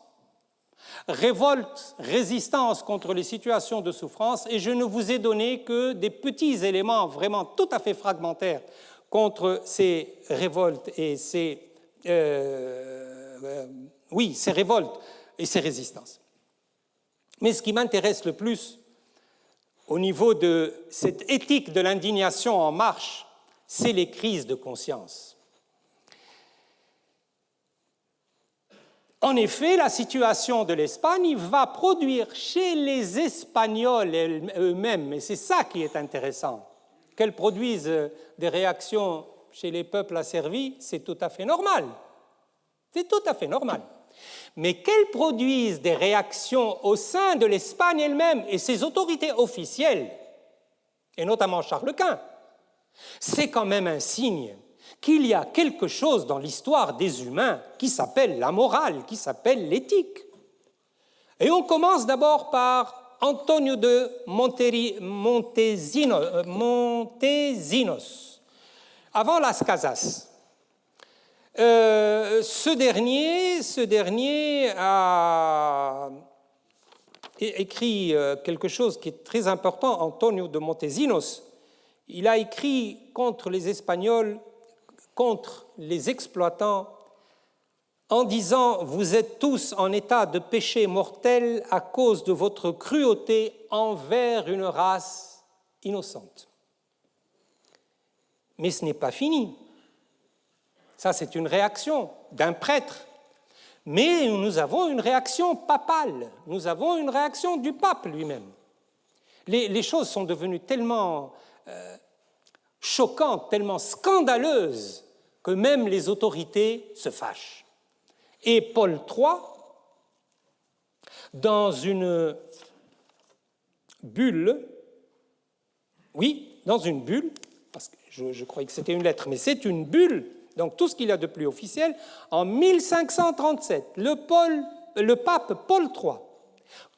révolte, résistance contre les situations de souffrance, et je ne vous ai donné que des petits éléments vraiment tout à fait fragmentaires contre ces révoltes et ces révoltes et ces résistances. Mais ce qui m'intéresse le plus au niveau de cette éthique de l'indignation en marche, c'est les crises de conscience. En effet, la situation de l'Espagne va produire chez les Espagnols eux-mêmes, et c'est ça qui est intéressant, qu'elles produisent des réactions chez les peuples asservis, c'est tout à fait normal. C'est tout à fait normal. Mais qu'elles produisent des réactions au sein de l'Espagne elle-même et ses autorités officielles, et notamment Charles Quint, c'est quand même un signe qu'il y a quelque chose dans l'histoire des humains qui s'appelle la morale, qui s'appelle l'éthique. Et on commence d'abord par Antonio de Montesinos, avant Las Casas. Ce dernier a écrit quelque chose qui est très important, Antonio de Montesinos. Il a écrit contre les Espagnols, contre les exploitants, en disant « Vous êtes tous en état de péché mortel à cause de votre cruauté envers une race innocente. » Mais ce n'est pas fini. Ça, c'est une réaction d'un prêtre. Mais nous avons une réaction papale, nous avons une réaction du pape lui-même. Les choses sont devenues tellement choquante, tellement scandaleuse, que même les autorités se fâchent. Et Paul III, dans une bulle, parce que je croyais que c'était une lettre, mais c'est une bulle, donc tout ce qu'il y a de plus officiel, en 1537, le pape Paul III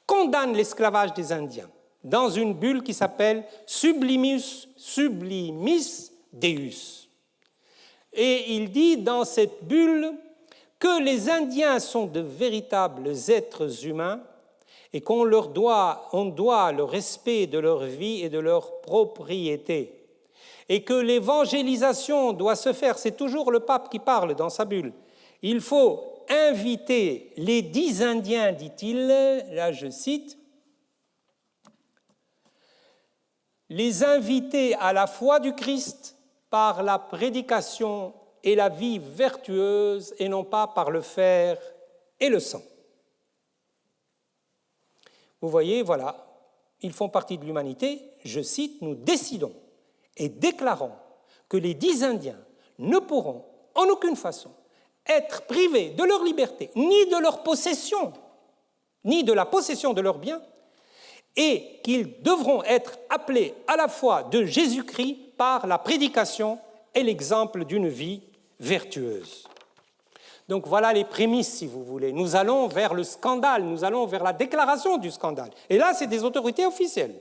condamne l'esclavage des Indiens dans une bulle qui s'appelle Sublimis Deus. Et il dit dans cette bulle que les Indiens sont de véritables êtres humains et qu'on doit le respect de leur vie et de leur propriété, et que l'évangélisation doit se faire, c'est toujours le pape qui parle dans sa bulle, il faut inviter les 10 Indiens, dit-il, là je cite, les inviter à la foi du Christ par la prédication et la vie vertueuse et non pas par le fer et le sang. Vous voyez, voilà, ils font partie de l'humanité. Je cite, nous décidons et déclarons que les 10 Indiens ne pourront en aucune façon être privés de leur liberté, ni de leur possession, ni de la possession de leurs biens, et qu'ils devront être appelés à la foi de Jésus-Christ par la prédication et l'exemple d'une vie vertueuse. Donc voilà les prémices, si vous voulez. Nous allons vers le scandale, nous allons vers la déclaration du scandale. Et là, c'est des autorités officielles.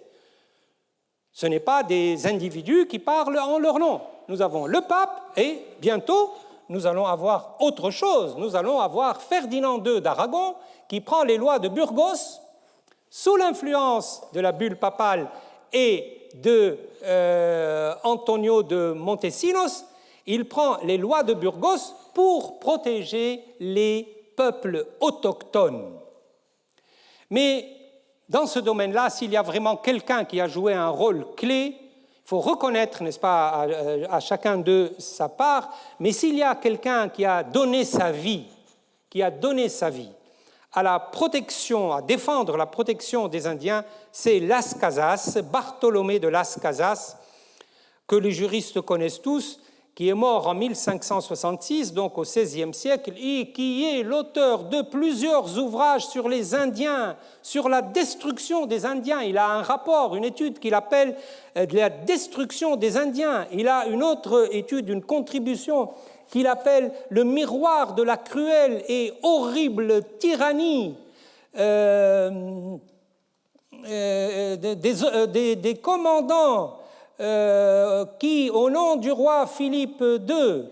Ce n'est pas des individus qui parlent en leur nom. Nous avons le pape et bientôt, nous allons avoir autre chose. Nous allons avoir Ferdinand II d'Aragon qui prend les lois de Burgos sous l'influence de la bulle papale et de Antonio de Montesinos. Il prend les lois de Burgos pour protéger les peuples autochtones. Mais dans ce domaine-là, s'il y a vraiment quelqu'un qui a joué un rôle clé, il faut reconnaître, n'est-ce pas, à chacun d'eux sa part, mais s'il y a quelqu'un qui a donné sa vie, à la protection, à défendre la protection des Indiens, c'est Las Casas, Bartolomé de Las Casas, que les juristes connaissent tous, qui est mort en 1566, donc au XVIe siècle, et qui est l'auteur de plusieurs ouvrages sur les Indiens, sur la destruction des Indiens. Il a un rapport, une étude qu'il appelle la destruction des Indiens. Il a une autre étude, une contribution qu'il appelle le miroir de la cruelle et horrible tyrannie des commandants qui, au nom du roi Philippe II,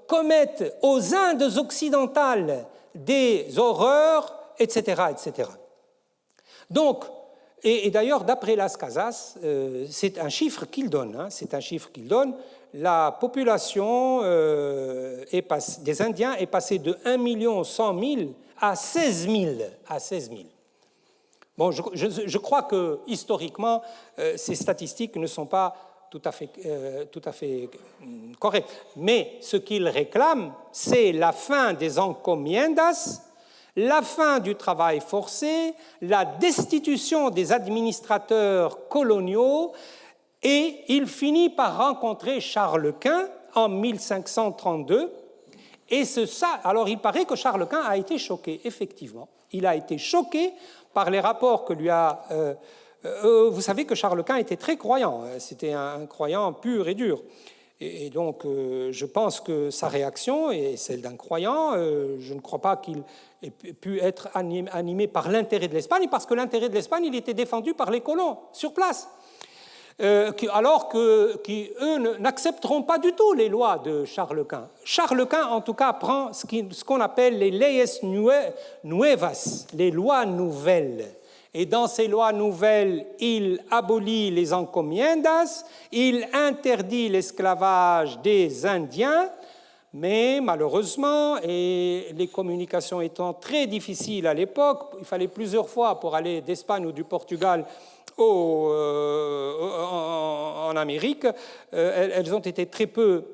commettent aux Indes occidentales des horreurs, etc., etc. Donc, et d'ailleurs, d'après Las Casas, c'est un chiffre qu'il donne, la population des Indiens est passée de 1 100 000 à 16 000. Bon, je crois que, historiquement, ces statistiques ne sont pas tout à fait correctes. Mais ce qu'ils réclament, c'est la fin des encomiendas, la fin du travail forcé, la destitution des administrateurs coloniaux, et il finit par rencontrer Charles Quint en 1532. Alors, il paraît que Charles Quint a été choqué, effectivement. Il a été choqué par les rapports que lui a... vous savez que Charles Quint était très croyant, c'était un croyant pur et dur. Et donc, je pense que sa réaction est celle d'un croyant. Je ne crois pas qu'il ait pu être animé par l'intérêt de l'Espagne, parce que l'intérêt de l'Espagne, il était défendu par les colons sur place. Alors qu'eux n'accepteront pas du tout les lois de Charles Quint. Charles Quint, en tout cas, prend ce qu'on appelle les leyes nuevas, les lois nouvelles. Et dans ces lois nouvelles, il abolit les encomiendas, il interdit l'esclavage des Indiens, mais malheureusement, et les communications étant très difficiles à l'époque, il fallait plusieurs fois pour aller d'Espagne ou du Portugal en Amérique, elles ont été très peu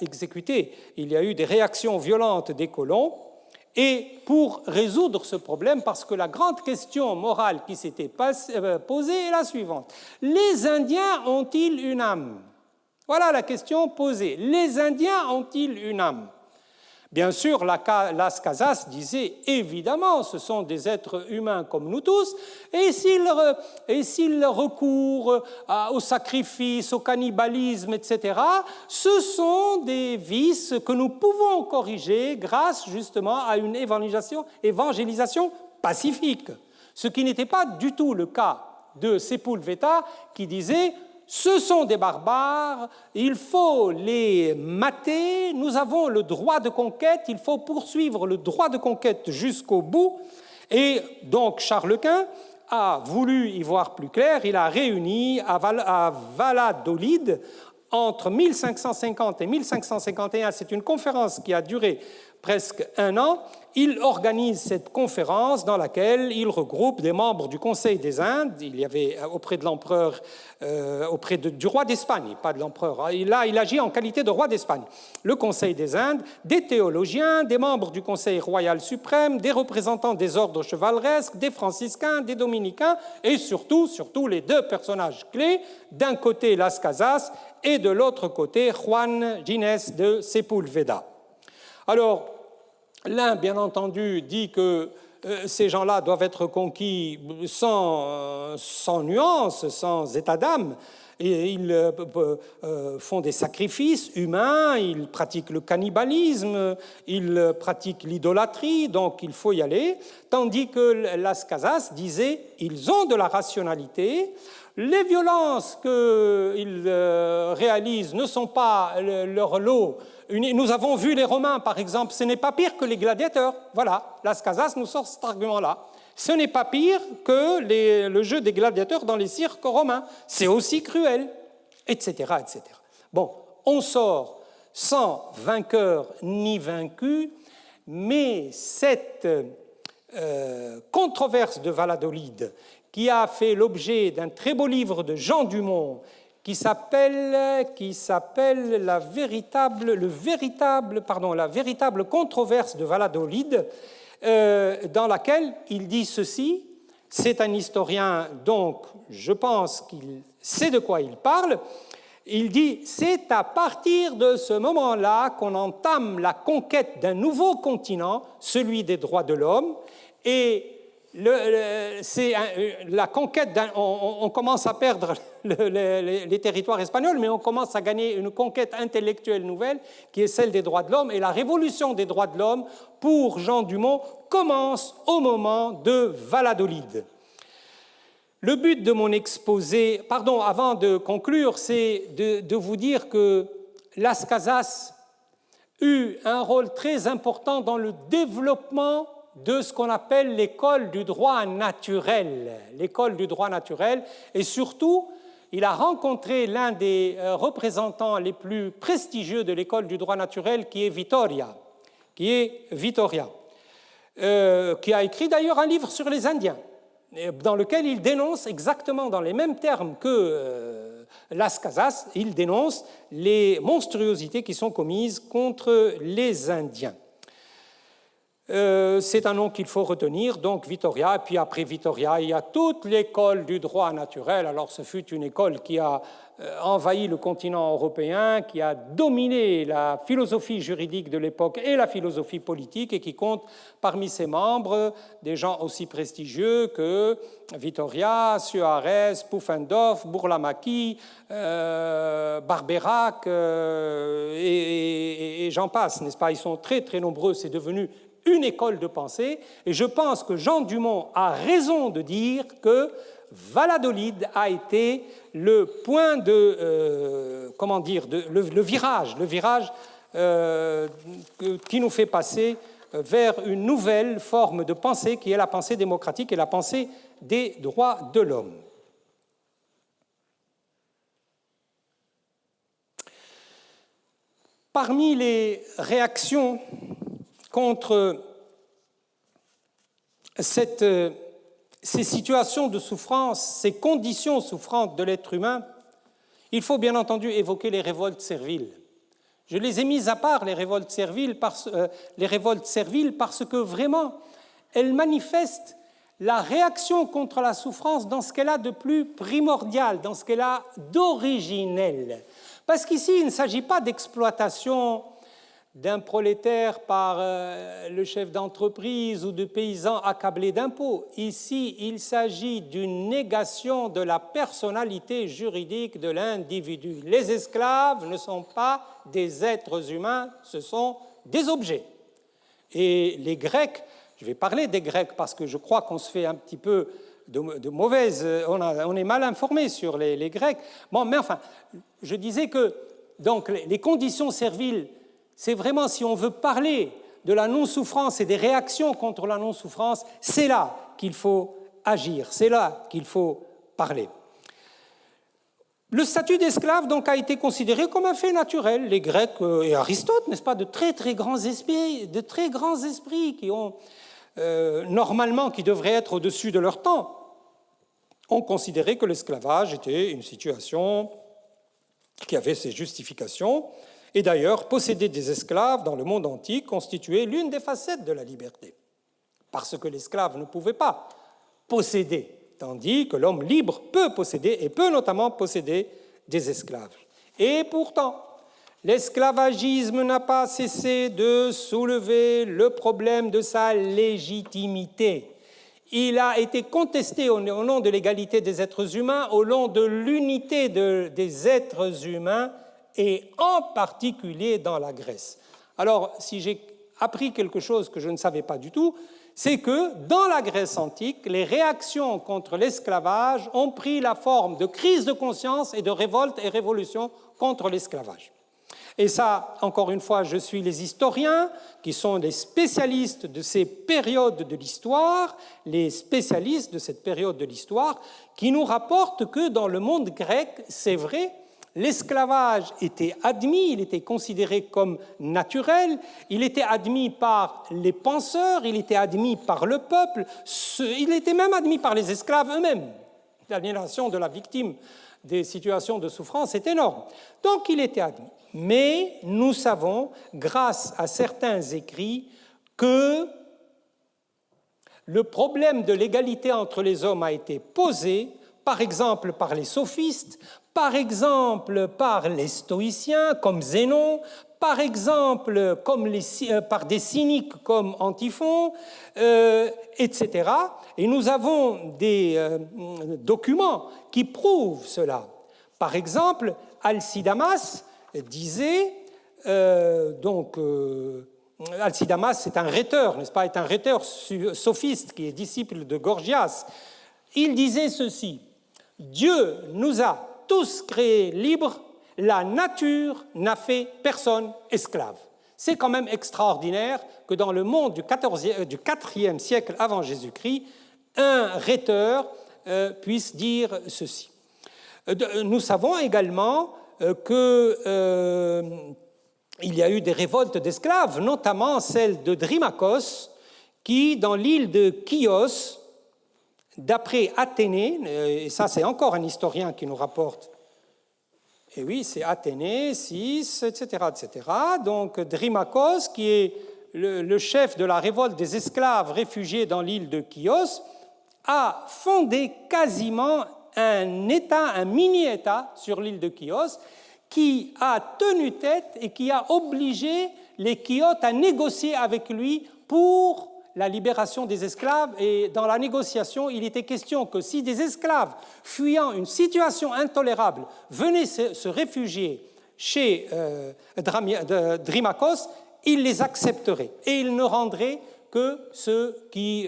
exécutées. Il y a eu des réactions violentes des colons Et pour résoudre ce problème, parce que la grande question morale qui s'était posée est la suivante. Les Indiens ont-ils une âme? Voilà la question posée. Les Indiens ont-ils une âme? Bien sûr, Las Casas disait évidemment, ce sont des êtres humains comme nous tous, et s'ils recourent au sacrifice, au cannibalisme, etc., ce sont des vices que nous pouvons corriger grâce justement à une évangélisation pacifique. Ce qui n'était pas du tout le cas de Sepúlveda qui disait ce sont des barbares, il faut les mater, nous avons le droit de conquête, il faut poursuivre le droit de conquête jusqu'au bout. Et donc Charles Quint a voulu y voir plus clair, il a réuni à Valladolid, entre 1550 et 1551, c'est une conférence qui a duré presque un an, il organise cette conférence dans laquelle il regroupe des membres du Conseil des Indes. Il y avait auprès de l'empereur, du roi d'Espagne, pas de l'empereur, il agit en qualité de roi d'Espagne. Le Conseil des Indes, des théologiens, des membres du Conseil royal suprême, des représentants des ordres chevaleresques, des franciscains, des dominicains, et surtout les deux personnages clés, d'un côté Las Casas et de l'autre côté Juan Ginés de Sepúlveda. Alors, l'un, bien entendu, dit que ces gens-là doivent être conquis sans nuance, sans état d'âme. Et ils font des sacrifices humains, ils pratiquent le cannibalisme, ils pratiquent l'idolâtrie, donc il faut y aller. Tandis que Las Casas disait ils ont de la rationalité, les violences qu'ils réalisent ne sont pas leur lot. Nous avons vu les Romains, par exemple, ce n'est pas pire que les gladiateurs. Voilà, Las Casas nous sort cet argument-là. Ce n'est pas pire que le jeu des gladiateurs dans les cirques romains. C'est aussi cruel, etc., etc. Bon, on sort sans vainqueur ni vaincu, mais cette controverse de Valladolid, qui a fait l'objet d'un très beau livre de Jean Dumont, qui s'appelle la véritable controverse de Valladolid, dans laquelle il dit ceci, c'est un historien, donc je pense qu'il sait de quoi il parle, il dit « C'est à partir de ce moment-là qu'on entame la conquête d'un nouveau continent, celui des droits de l'homme, et c'est la conquête on commence à perdre les territoires espagnols, mais on commence à gagner une conquête intellectuelle nouvelle qui est celle des droits de l'homme, et la révolution des droits de l'homme, pour Jean Dumont, commence au moment de Valladolid. Le but de mon exposé, avant de conclure, c'est de vous dire que Las Casas eut un rôle très important dans le développement de ce qu'on appelle l'école du droit naturel. L'école du droit naturel, et surtout, il a rencontré l'un des représentants les plus prestigieux de l'école du droit naturel, qui est Vitoria, qui a écrit d'ailleurs un livre sur les Indiens, dans lequel il dénonce exactement dans les mêmes termes que Las Casas, il dénonce les monstruosités qui sont commises contre les Indiens. C'est un nom qu'il faut retenir, donc Vitoria, et puis après Vitoria, il y a toute l'école du droit naturel. Alors ce fut une école qui a envahi le continent européen, qui a dominé la philosophie juridique de l'époque et la philosophie politique, et qui compte parmi ses membres des gens aussi prestigieux que Vitoria, Suarez, Pufendorf, Burlamaqui, Barbeyrac, et j'en passe, n'est-ce pas? Ils sont très très nombreux, c'est devenu une école de pensée, et je pense que Jean Dumont a raison de dire que Valladolid a été le point de, le virage qui nous fait passer vers une nouvelle forme de pensée qui est la pensée démocratique et la pensée des droits de l'homme. Parmi les réactions contre ces situations de souffrance, ces conditions souffrantes de l'être humain, il faut bien entendu évoquer les révoltes serviles. Je les ai mises à part, les révoltes serviles, parce que vraiment, elles manifestent la réaction contre la souffrance dans ce qu'elle a de plus primordial, dans ce qu'elle a d'originel. Parce qu'ici, il ne s'agit pas d'exploitation d'un prolétaire par le chef d'entreprise ou de paysans accablés d'impôts. Ici, il s'agit d'une négation de la personnalité juridique de l'individu. Les esclaves ne sont pas des êtres humains, ce sont des objets. Et les Grecs, je vais parler des Grecs parce que je crois qu'on se fait un petit peu de mauvaise... On est mal informé sur les Grecs. Bon, mais enfin, je disais que donc, les conditions serviles, c'est vraiment, si on veut parler de la non-souffrance et des réactions contre la non-souffrance, c'est là qu'il faut agir, c'est là qu'il faut parler. Le statut d'esclave donc a été considéré comme un fait naturel. Les Grecs et Aristote, n'est-ce pas, de très grands esprits qui ont normalement, qui devraient être au-dessus de leur temps, ont considéré que l'esclavage était une situation qui avait ses justifications. Et d'ailleurs, posséder des esclaves dans le monde antique constituait l'une des facettes de la liberté, parce que l'esclave ne pouvait pas posséder, tandis que l'homme libre peut posséder, et peut notamment posséder des esclaves. Et pourtant, l'esclavagisme n'a pas cessé de soulever le problème de sa légitimité. Il a été contesté au nom de l'égalité des êtres humains, au nom de l'unité des êtres humains, et en particulier dans la Grèce. Alors, si j'ai appris quelque chose que je ne savais pas du tout, c'est que dans la Grèce antique, les réactions contre l'esclavage ont pris la forme de crise de conscience et de révolte et révolution contre l'esclavage. Et ça, encore une fois, je suis les historiens qui sont des spécialistes de ces périodes de l'histoire, les spécialistes de cette période de l'histoire, qui nous rapportent que dans le monde grec, c'est vrai, l'esclavage était admis, il était considéré comme naturel, il était admis par les penseurs, il était admis par le peuple, il était même admis par les esclaves eux-mêmes. L'aliénation de la victime des situations de souffrance est énorme. Donc il était admis. Mais nous savons, grâce à certains écrits, que le problème de l'égalité entre les hommes a été posé, par exemple par les sophistes, par exemple par les stoïciens comme Zénon, par exemple par des cyniques comme Antiphon, etc. Et nous avons des documents qui prouvent cela. Par exemple, Alcidamas disait, Alcidamas c'est un rhéteur, n'est-ce pas, est un rhéteur sophiste qui est disciple de Gorgias. Il disait ceci: Dieu nous a tous créés libres, la nature n'a fait personne esclave. C'est quand même extraordinaire que dans le monde du IVe siècle avant Jésus-Christ, un rhéteur puisse dire ceci. Nous savons également qu'il y a eu des révoltes d'esclaves, notamment celle de Drimacos, qui, dans l'île de Chios, d'après Athénée, et ça c'est encore un historien qui nous rapporte, et oui, c'est Athénée, 6, etc., etc. Donc Drimacos, qui est le chef de la révolte des esclaves réfugiés dans l'île de Chios, a fondé quasiment un État, un mini-État sur l'île de Chios, qui a tenu tête et qui a obligé les Chiotes à négocier avec lui pour la libération des esclaves. Et dans la négociation, il était question que si des esclaves, fuyant une situation intolérable, venaient se réfugier chez Drimacos, il les accepterait et il ne rendrait que ceux qui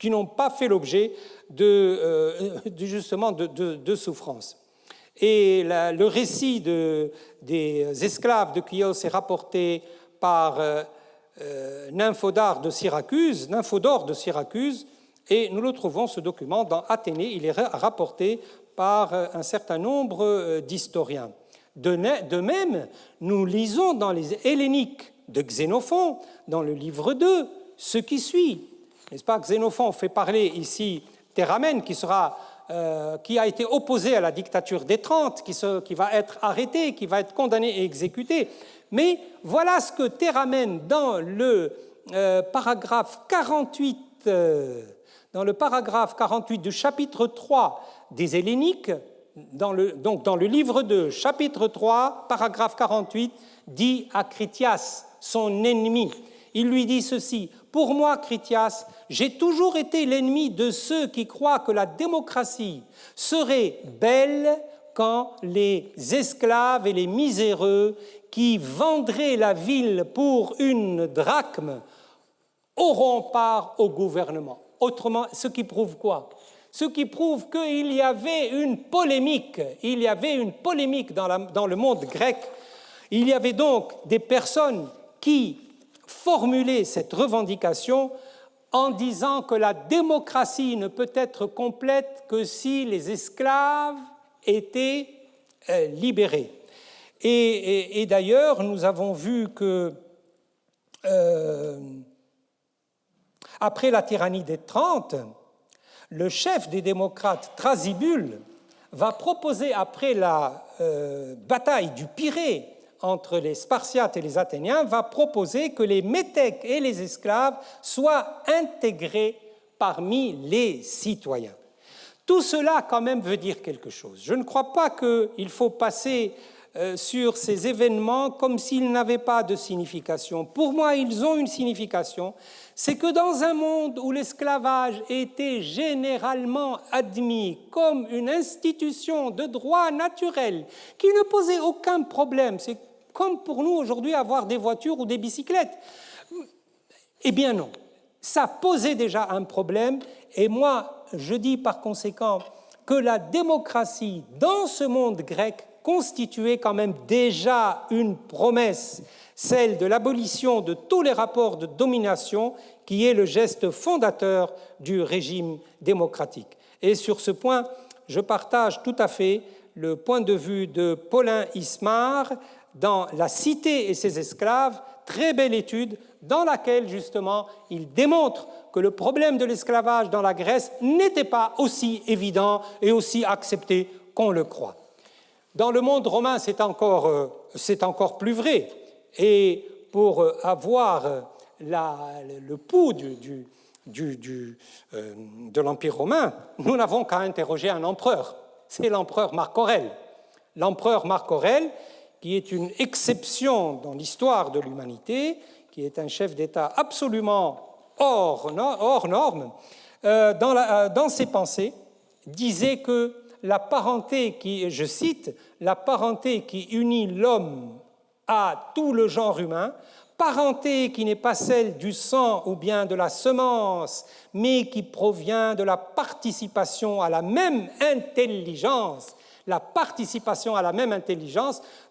n'ont pas fait l'objet justement de souffrance. Et le récit des esclaves de Chios est rapporté par Nymphodore de Syracuse, et nous le trouvons, ce document, dans Athénée. Il est rapporté par un certain nombre d'historiens. De même, nous lisons dans les Helléniques de Xénophon, dans le livre 2, ce qui suit. N'est-ce pas? Xénophon fait parler ici Théramène, qui sera qui a été opposé à la dictature des 30, qui va être arrêté, qui va être condamné et exécuté. Mais voilà ce que Théramène, dans le paragraphe 48, du chapitre 3 des Helléniques, donc dans le livre 2, chapitre 3, paragraphe 48, dit à Critias, son ennemi. Il lui dit ceci: « Pour moi, Critias, j'ai toujours été l'ennemi de ceux qui croient que la démocratie serait belle quand les esclaves et les miséreux qui vendraient la ville pour une drachme auront part au gouvernement. » Autrement, ce qui prouve quoi? Ce qui prouve qu'il y avait une polémique. Il y avait une polémique dans le monde grec. Il y avait donc des personnes qui formulaient cette revendication en disant que la démocratie ne peut être complète que si les esclaves étaient libérés. Et d'ailleurs, nous avons vu que après la tyrannie des 30, le chef des démocrates, Thrasybule, va proposer, après la bataille du Pirée entre les Spartiates et les Athéniens, va proposer que les métèques et les esclaves soient intégrés parmi les citoyens. Tout cela, quand même, veut dire quelque chose. Je ne crois pas qu'il faut passer sur ces événements comme s'ils n'avaient pas de signification. Pour moi, ils ont une signification. C'est que dans un monde où l'esclavage était généralement admis comme une institution de droit naturel qui ne posait aucun problème, c'est comme pour nous aujourd'hui avoir des voitures ou des bicyclettes. Eh bien non, ça posait déjà un problème, et moi je dis par conséquent que la démocratie dans ce monde grec constituait quand même déjà une promesse, celle de l'abolition de tous les rapports de domination qui est le geste fondateur du régime démocratique. Et sur ce point, je partage tout à fait le point de vue de Paulin Ismar dans La Cité et ses esclaves, très belle étude dans laquelle justement il démontre que le problème de l'esclavage dans la Grèce n'était pas aussi évident et aussi accepté qu'on le croit. Dans le monde romain, c'est encore plus vrai. Et pour avoir le pouls de l'Empire romain, nous n'avons qu'à interroger un empereur. C'est l'empereur Marc Aurèle. L'empereur Marc Aurèle, qui est une exception dans l'histoire de l'humanité, qui est un chef d'État absolument hors norme, dans ses pensées, disait que la parenté qui, je cite, la parenté qui unit l'homme à tout le genre humain, parenté qui n'est pas celle du sang ou bien de la semence, mais qui provient de la participation à la même intelligence,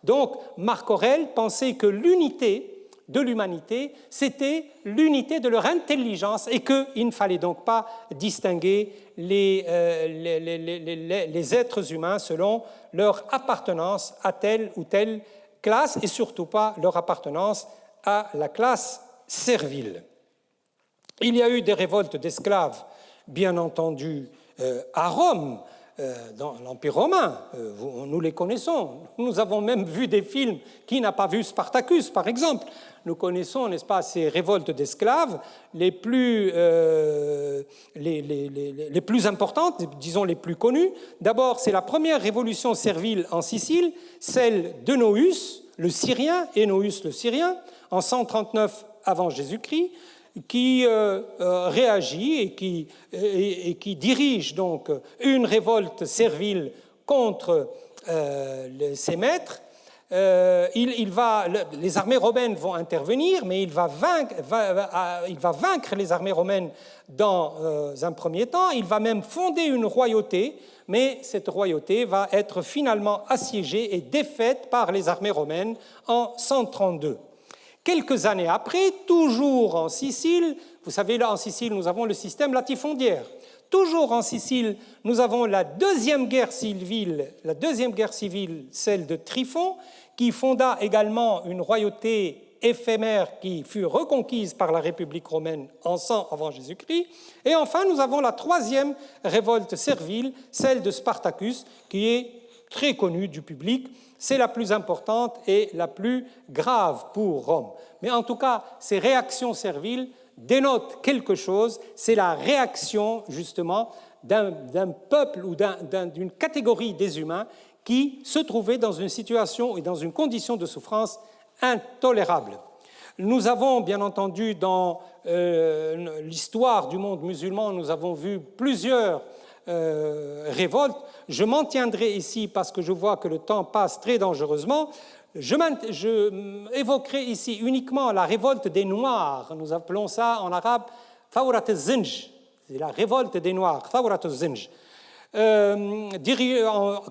Donc, Marc Aurèle pensait que l'unité de l'humanité, c'était l'unité de leur intelligence et qu'il ne fallait donc pas distinguer les êtres humains selon leur appartenance à telle ou telle classe et surtout pas leur appartenance à la classe servile. Il y a eu des révoltes d'esclaves, bien entendu, à Rome, dans l'Empire romain, nous les connaissons. Nous avons même vu des films. Qui n'a pas vu Spartacus, par exemple? Nous connaissons, n'est-ce pas, ces révoltes d'esclaves les plus importantes, disons les plus connues. D'abord, c'est la première révolution servile en Sicile, celle d'Œnoüs, le Syrien, Énoüs le Syrien, en 139 avant Jésus-Christ, qui réagit et qui dirige donc une révolte servile contre ses maîtres. Les armées romaines vont intervenir, mais il va vaincre les armées romaines dans un premier temps. Il va même fonder une royauté, mais cette royauté va être finalement assiégée et défaite par les armées romaines en 132. Quelques années après, toujours en Sicile, vous savez, là en Sicile, nous avons le système latifondiaire. Toujours en Sicile, nous avons la deuxième guerre civile, celle de Tryphon, qui fonda également une royauté éphémère qui fut reconquise par la République romaine en 100 avant Jésus-Christ. Et enfin, nous avons la troisième révolte servile, celle de Spartacus, qui est très connue du public. C'est la plus importante et la plus grave pour Rome. Mais en tout cas, ces réactions serviles dénotent quelque chose, c'est la réaction justement d'un peuple ou d'une catégorie des humains qui se trouvaient dans une situation et dans une condition de souffrance intolérable. Nous avons bien entendu dans l'histoire du monde musulman, nous avons vu plusieurs révoltes. Je m'en tiendrai ici parce que je vois que le temps passe très dangereusement. Je évoquerai ici uniquement la révolte des Noirs. Nous appelons ça en arabe Thawrat al-Zinj. C'est la révolte des Noirs, Thawrat al-Zinj,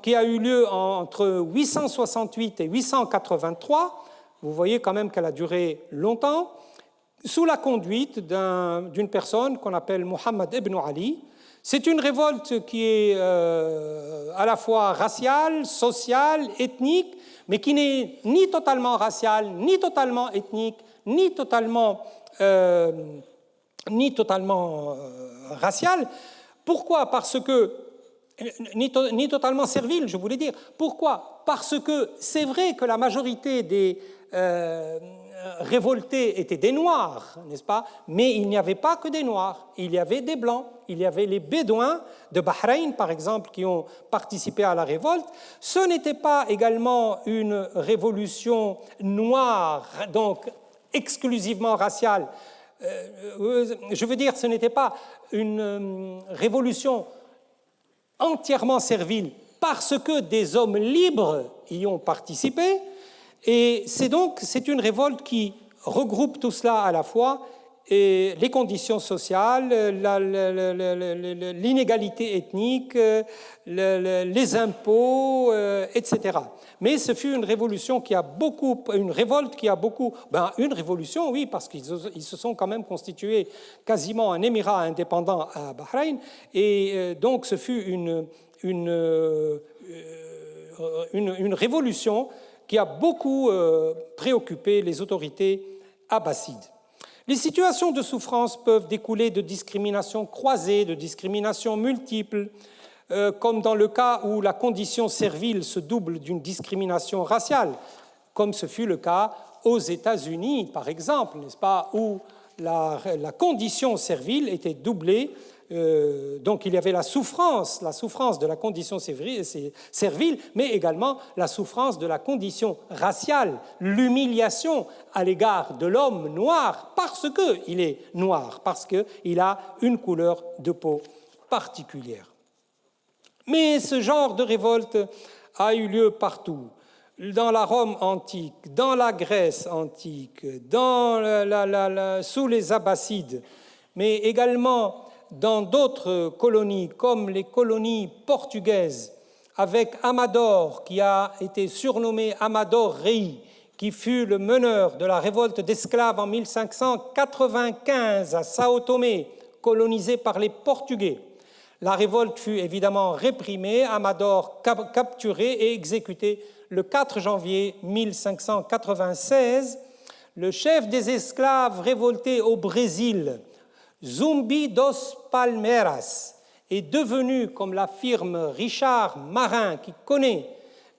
qui a eu lieu entre 868 et 883. Vous voyez quand même qu'elle a duré longtemps, sous la conduite d'une personne qu'on appelle Muhammad ibn Ali. C'est une révolte qui est à la fois raciale, sociale, ethnique, mais qui n'est ni totalement raciale, ni totalement ethnique, ni totalement raciale. Pourquoi? Parce que ni totalement servile, je voulais dire. Pourquoi? Parce que c'est vrai que la majorité des révoltés étaient des Noirs, n'est-ce pas? Mais il n'y avait pas que des Noirs, il y avait des Blancs, il y avait les Bédouins de Bahreïn, par exemple, qui ont participé à la révolte. Ce n'était pas également une révolution noire, donc exclusivement raciale. Je veux dire, ce n'était pas une révolution entièrement servile parce que des hommes libres y ont participé. Et c'est une révolte qui regroupe tout cela à la fois, et les conditions sociales, l'inégalité ethnique, les impôts, etc. Mais ce fut une révolution qui a beaucoup, une révolte qui a beaucoup, une révolution, oui, parce qu'ils se sont quand même constitués quasiment un émirat indépendant à Bahreïn, et donc ce fut une révolution qui a beaucoup préoccupé les autorités abbassides. Les situations de souffrance peuvent découler de discriminations croisées, de discriminations multiples, comme dans le cas où la condition servile se double d'une discrimination raciale, comme ce fut le cas aux États-Unis, par exemple, n'est-ce pas, où la condition servile était doublée. Donc il y avait la souffrance de la condition servile, mais également la souffrance de la condition raciale, l'humiliation à l'égard de l'homme noir parce qu'il est noir, parce qu'il a une couleur de peau particulière. Mais ce genre de révolte a eu lieu partout, dans la Rome antique, dans la Grèce antique, sous les Abbassides, mais également dans d'autres colonies, comme les colonies portugaises, avec Amador, qui a été surnommé Amador Rei, qui fut le meneur de la révolte d'esclaves en 1595 à Sao Tomé, colonisé par les Portugais. La révolte fut évidemment réprimée, Amador capturé et exécuté le 4 janvier 1596. Le chef des esclaves révoltés au Brésil, Zumbi dos Palmeiras, est devenu, comme l'affirme Richard Marin, qui connaît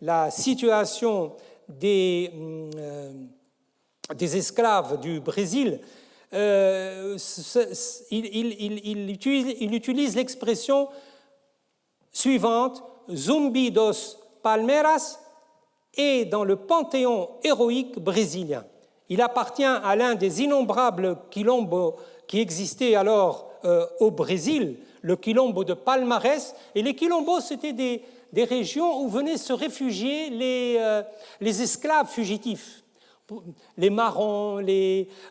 la situation des esclaves du Brésil, il utilise l'expression suivante, Zumbi dos Palmeiras est dans le panthéon héroïque brésilien. Il appartient à l'un des innombrables quilombos qui existait alors au Brésil, le quilombo de Palmares. Et les quilombos, c'était des régions où venaient se réfugier les esclaves fugitifs, les marrons,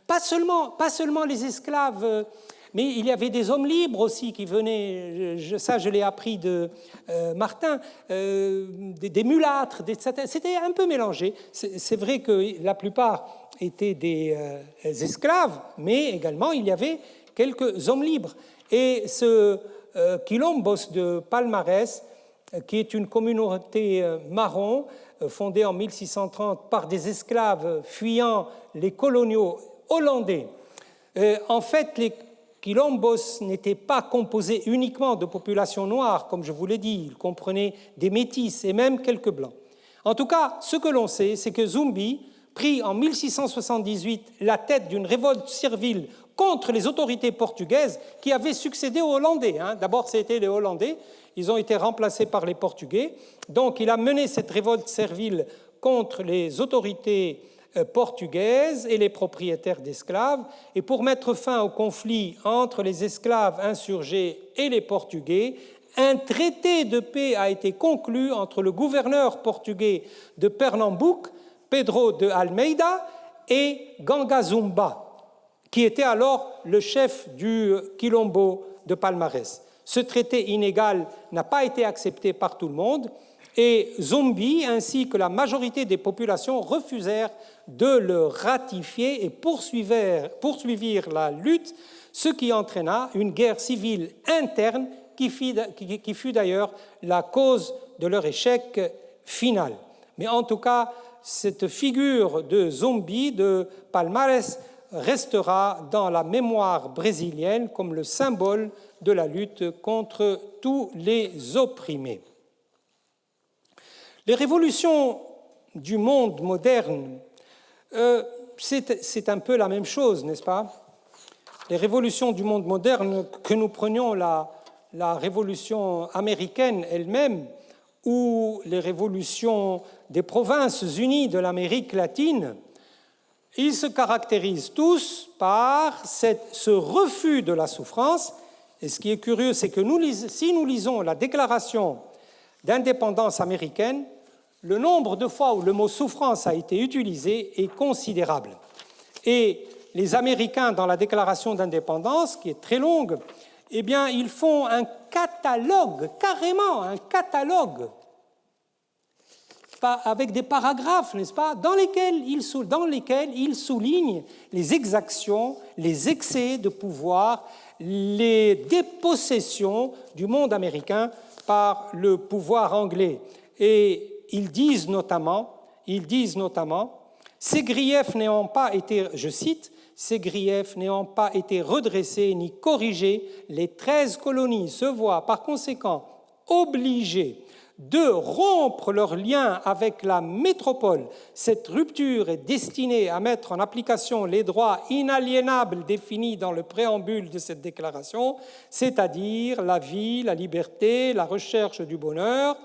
pas seulement les esclaves, mais il y avait des hommes libres aussi qui venaient, ça je l'ai appris de Martin, des mulâtres, c'était un peu mélangé. C'est vrai que la plupart étaient des esclaves, mais également il y avait quelques hommes libres. Et ce quilombos de Palmares, qui est une communauté marron, fondée en 1630 par des esclaves fuyant les coloniaux hollandais. En fait, les quilombos n'étaient pas composés uniquement de populations noires, comme je vous l'ai dit, ils comprenaient des métis et même quelques blancs. En tout cas, ce que l'on sait, c'est que Zumbi prit en 1678 la tête d'une révolte servile contre les autorités portugaises qui avaient succédé aux Hollandais. D'abord, c'était les Hollandais, ils ont été remplacés par les Portugais. Donc, il a mené cette révolte servile contre les autorités portugaises et les propriétaires d'esclaves. Et pour mettre fin au conflit entre les esclaves insurgés et les Portugais, un traité de paix a été conclu entre le gouverneur portugais de Pernambouc, Pedro de Almeida, et Ganga Zumba, qui était alors le chef du Quilombo de Palmarès. Ce traité inégal n'a pas été accepté par tout le monde et Zumbi ainsi que la majorité des populations refusèrent de le ratifier et poursuivirent la lutte, ce qui entraîna une guerre civile interne qui fut d'ailleurs la cause de leur échec final. Mais en tout cas, cette figure de Zumbi de Palmarès restera dans la mémoire brésilienne comme le symbole de la lutte contre tous les opprimés. Les révolutions du monde moderne, c'est un peu la même chose, n'est-ce pas? Les révolutions du monde moderne, que nous prenions la révolution américaine elle-même ou les révolutions des provinces unies de l'Amérique latine, ils se caractérisent tous par ce refus de la souffrance. Et ce qui est curieux, c'est que si nous lisons la déclaration d'indépendance américaine, le nombre de fois où le mot souffrance a été utilisé est considérable. Et les Américains, dans la déclaration d'indépendance, qui est très longue, eh bien, ils font un catalogue, carrément un catalogue, avec des paragraphes, n'est-ce pas, dans lesquels ils soulignent les exactions, les excès de pouvoir, les dépossessions du monde américain par le pouvoir anglais. Et ils disent notamment, ces griefs n'ayant pas été, je cite, ces griefs n'ayant pas été redressés ni corrigés, les 13 colonies se voient par conséquent obligées de rompre leurs liens avec la métropole. Cette rupture est destinée à mettre en application les droits inaliénables définis dans le préambule de cette déclaration, c'est-à-dire la vie, la liberté, la recherche du bonheur.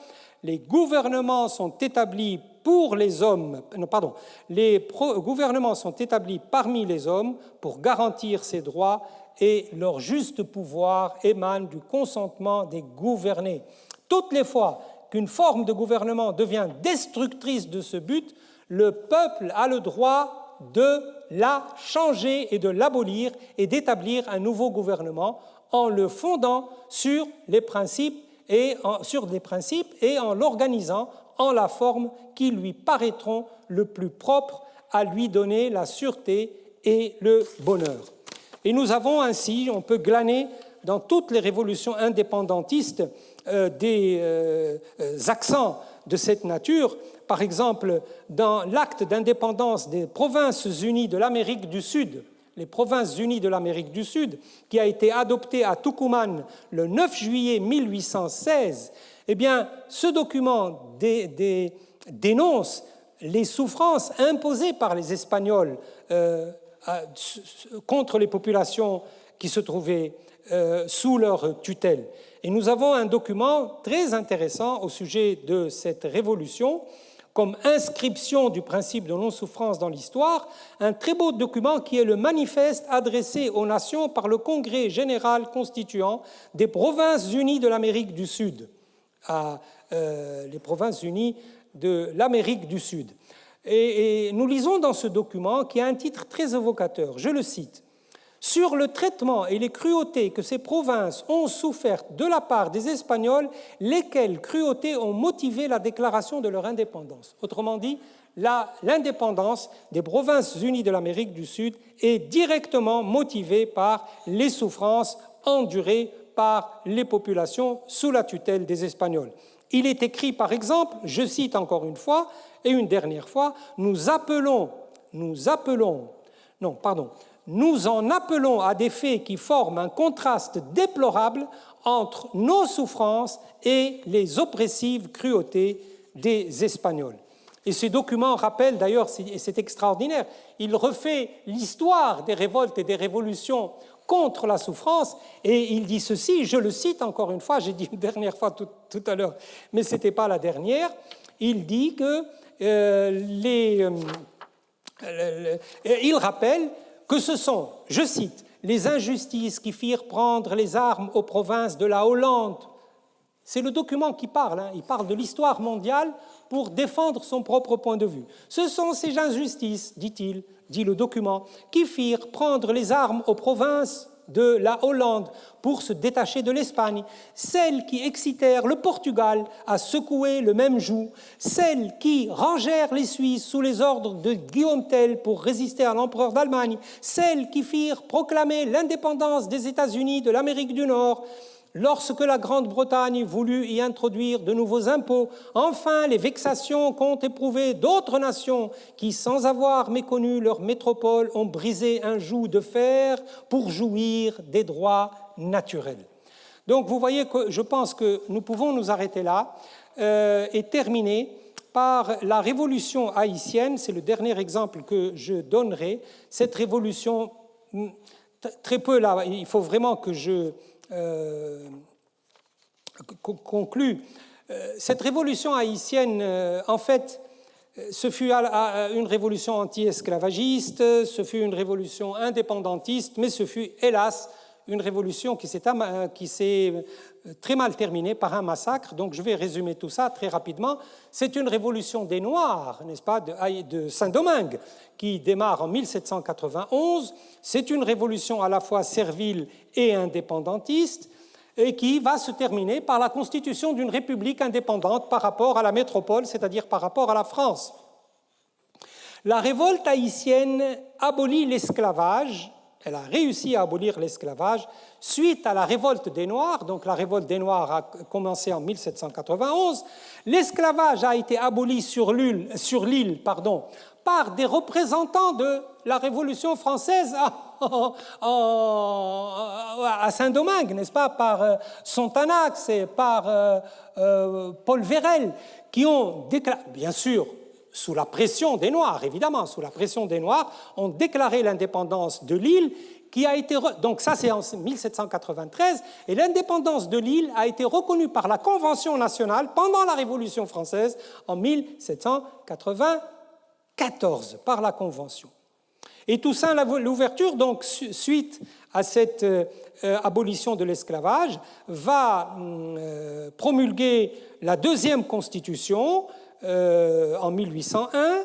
Les gouvernements sont établis pour les hommes, gouvernements sont établis parmi les hommes pour garantir ces droits et leur juste pouvoir émane du consentement des gouvernés. Toutes les fois qu'une forme de gouvernement devient destructrice de ce but, le peuple a le droit de la changer et de l'abolir et d'établir un nouveau gouvernement en le fondant sur des principes et en l'organisant en la forme qui lui paraîtront le plus propre à lui donner la sûreté et le bonheur. Et nous avons ainsi, on peut glaner dans toutes les révolutions indépendantistes des accents de cette nature. Par exemple, dans l'acte d'indépendance des Provinces unies de l'Amérique du Sud, les Provinces unies de l'Amérique du Sud, qui a été adopté à Tucumán le 9 juillet 1816, eh bien, ce document dénonce les souffrances imposées par les Espagnols contre les populations qui se trouvaient sous leur tutelle. Et nous avons un document très intéressant au sujet de cette révolution, comme inscription du principe de non-souffrance dans l'histoire, un très beau document qui est le manifeste adressé aux nations par le Congrès général constituant des Provinces unies de l'Amérique du Sud, les Provinces unies de l'Amérique du Sud. Et nous lisons dans ce document, qui a un titre très évocateur, je le cite, « Sur le traitement et les cruautés que ces provinces ont souffert de la part des Espagnols, lesquelles cruautés ont motivé la déclaration de leur indépendance. » Autrement dit, l'indépendance des Provinces unies de l'Amérique du Sud est directement motivée par les souffrances endurées par les populations sous la tutelle des Espagnols. Il est écrit, par exemple, je cite encore une fois, et une dernière fois, nous en appelons à des faits qui forment un contraste déplorable entre nos souffrances et les oppressives cruautés des Espagnols. Et ce document rappelle d'ailleurs, et c'est extraordinaire, il refait l'histoire des révoltes et des révolutions contre la souffrance, et il dit ceci, je le cite encore une fois, j'ai dit une dernière fois tout à l'heure, mais ce n'était pas la dernière, il dit que il rappelle que ce sont, je cite, les injustices qui firent prendre les armes aux provinces de la Hollande. C'est le document qui parle, hein. Il parle de l'histoire mondiale pour défendre son propre point de vue. Ce sont ces injustices, dit-il, dit le document, qui firent prendre les armes aux provinces de la Hollande pour se détacher de l'Espagne, celles qui excitèrent le Portugal à secouer le même joug, celles qui rangèrent les Suisses sous les ordres de Guillaume Tell pour résister à l'empereur d'Allemagne, celles qui firent proclamer l'indépendance des États-Unis de l'Amérique du Nord, lorsque la Grande-Bretagne voulut y introduire de nouveaux impôts, enfin les vexations qu'ont éprouvées d'autres nations qui, sans avoir méconnu leur métropole, ont brisé un joug de fer pour jouir des droits naturels. Donc vous voyez que je pense que nous pouvons nous arrêter là et terminer par la révolution haïtienne, c'est le dernier exemple que je donnerai, cette révolution, très peu là, il faut vraiment que je conclut. Cette révolution haïtienne, en fait, ce fut une révolution anti-esclavagiste, ce fut une révolution indépendantiste, mais ce fut, hélas, une révolution qui s'est très mal terminée par un massacre. Donc je vais résumer tout ça très rapidement. C'est une révolution des Noirs, n'est-ce pas, de Saint-Domingue, qui démarre en 1791. C'est une révolution à la fois servile et indépendantiste, et qui va se terminer par la constitution d'une république indépendante par rapport à la métropole, c'est-à-dire par rapport à la France. La révolte haïtienne abolit l'esclavage. Elle a réussi à abolir l'esclavage suite à la révolte des Noirs. Donc la révolte des Noirs a commencé en 1791. L'esclavage a été aboli sur l'île par des représentants de la Révolution française à Saint-Domingue, n'est-ce pas, par Sontanax et par Paul Vérel, qui ont déclaré, bien sûr, sous la pression des Noirs, évidemment, sous la pression des Noirs, ont déclaré l'indépendance de l'île, qui a été... Donc ça, c'est en 1793, et l'indépendance de l'île a été reconnue par la Convention nationale pendant la Révolution française en 1794, par la Convention. Et Toussaint Louverture, donc, suite à cette abolition de l'esclavage, va promulguer la deuxième Constitution en 1801,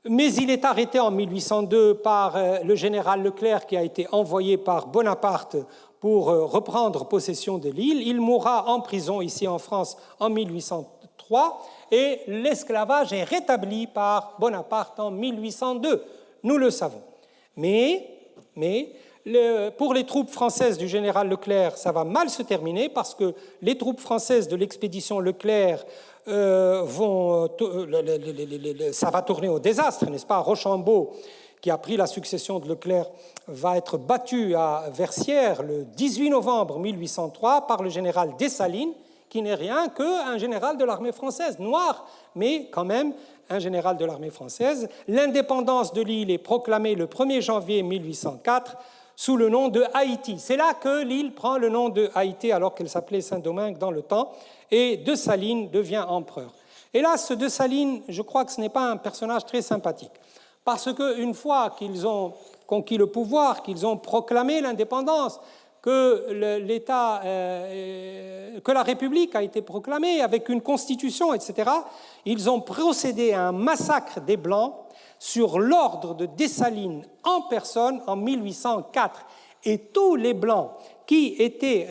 mais il est arrêté en 1802 par le général Leclerc qui a été envoyé par Bonaparte pour reprendre possession de l'île. Il mourra en prison ici en France en 1803 et l'esclavage est rétabli par Bonaparte en 1802. Nous le savons. Mais pour les troupes françaises du général Leclerc, ça va mal se terminer parce que les troupes françaises de l'expédition Leclerc ça va tourner au désastre, n'est-ce pas? Rochambeau, qui a pris la succession de Leclerc, va être battu à Versières le 18 novembre 1803 par le général Dessalines, qui n'est rien qu'un général de l'armée française, noir, mais quand même un général de l'armée française. L'indépendance de l'île est proclamée le 1er janvier 1804 sous le nom de Haïti. C'est là que l'île prend le nom de Haïti alors qu'elle s'appelait Saint-Domingue dans le temps, et Dessalines devient empereur. Et là, ce Dessalines, je crois que ce n'est pas un personnage très sympathique, parce qu'une fois qu'ils ont conquis le pouvoir, qu'ils ont proclamé l'indépendance, que la République a été proclamée avec une constitution, etc., ils ont procédé à un massacre des Blancs sur l'ordre de Dessalines en personne en 1804. Et tous les Blancs qui étaient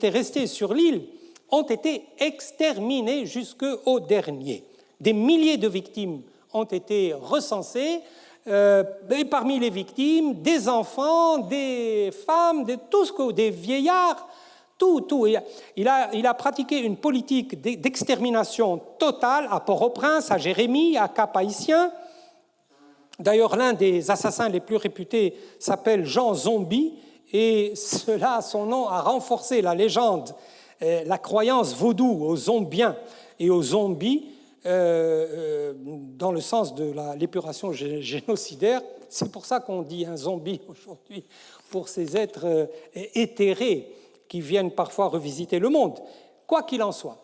restés sur l'île ont été exterminés jusqu'au dernier. Des milliers de victimes ont été recensées, et parmi les victimes, des enfants, des femmes, des vieillards, Tout. Il a pratiqué une politique d'extermination totale à Port-au-Prince, à Jérémie, à Cap-Haïtien. D'ailleurs, l'un des assassins les plus réputés s'appelle Jean Zombie, et cela, son nom, a renforcé la légende, la croyance vaudou aux zombiens et aux zombies, dans le sens de l'épuration génocidaire. C'est pour ça qu'on dit un zombie aujourd'hui, pour ces êtres éthérés qui viennent parfois revisiter le monde. Quoi qu'il en soit,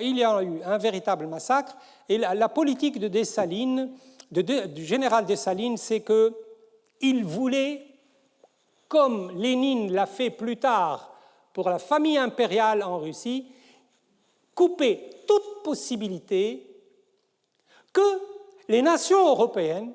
il y a eu un véritable massacre, et la politique de Dessalines, du général Dessalines, c'est qu'il voulait, comme Lénine l'a fait plus tard pour la famille impériale en Russie, couper toute possibilité que les nations européennes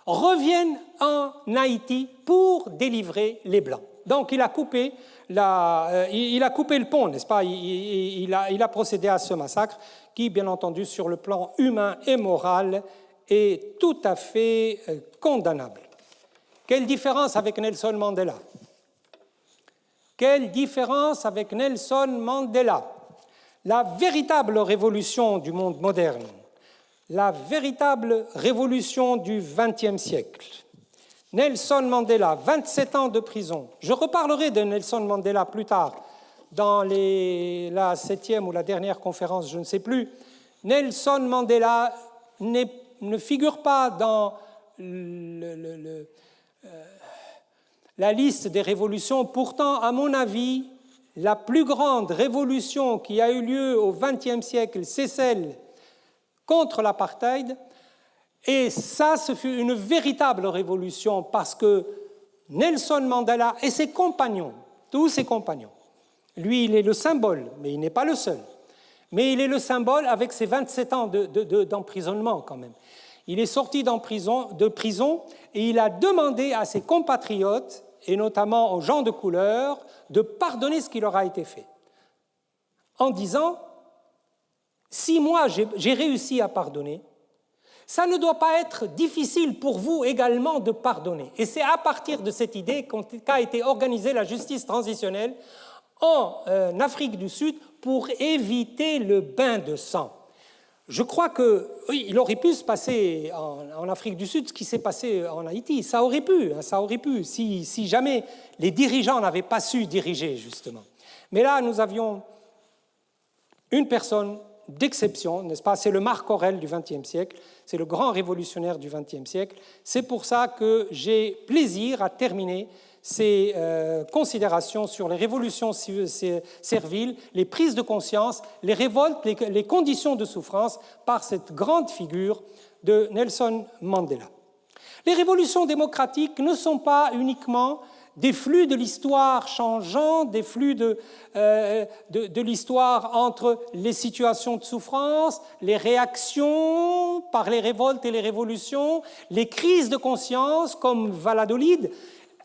reviennent en Haïti pour délivrer les Blancs. Donc il a coupé le pont, n'est-ce pas? Il a procédé à ce massacre qui, bien entendu, sur le plan humain et moral, est tout à fait condamnable. Quelle différence avec Nelson Mandela? Quelle différence avec Nelson Mandela? La véritable révolution du monde moderne, la véritable révolution du XXe siècle. Nelson Mandela, 27 ans de prison. Je reparlerai de Nelson Mandela plus tard, dans la 7e ou la dernière conférence, je ne sais plus. Nelson Mandela ne figure pas dans la liste des révolutions. Pourtant, à mon avis, la plus grande révolution qui a eu lieu au XXe siècle, c'est celle contre l'apartheid. Et ça, ce fut une véritable révolution parce que Nelson Mandela et ses compagnons, tous ses compagnons, lui, il est le symbole, mais il n'est pas le seul. Mais il est le symbole avec ses 27 ans d'emprisonnement quand même. Il est sorti de prison et il a demandé à ses compatriotes, et notamment aux gens de couleur, de pardonner ce qui leur a été fait. En disant, si moi j'ai réussi à pardonner, ça ne doit pas être difficile pour vous également de pardonner. Et c'est à partir de cette idée qu'a été organisée la justice transitionnelle en Afrique du Sud pour éviter le bain de sang. Je crois que, oui, il aurait pu se passer en Afrique du Sud ce qui s'est passé en Haïti. Ça aurait pu, si jamais les dirigeants n'avaient pas su diriger, justement. Mais là, nous avions une personne d'exception, n'est-ce pas? C'est le Marc Aurèle du XXe siècle, c'est le grand révolutionnaire du XXe siècle. C'est pour ça que j'ai plaisir à terminer ces considérations sur les révolutions serviles, les prises de conscience, les révoltes, les conditions de souffrance par cette grande figure de Nelson Mandela. Les révolutions démocratiques ne sont pas uniquement des flux de l'histoire changeants, des flux de l'histoire entre les situations de souffrance, les réactions par les révoltes et les révolutions, les crises de conscience comme Valladolid.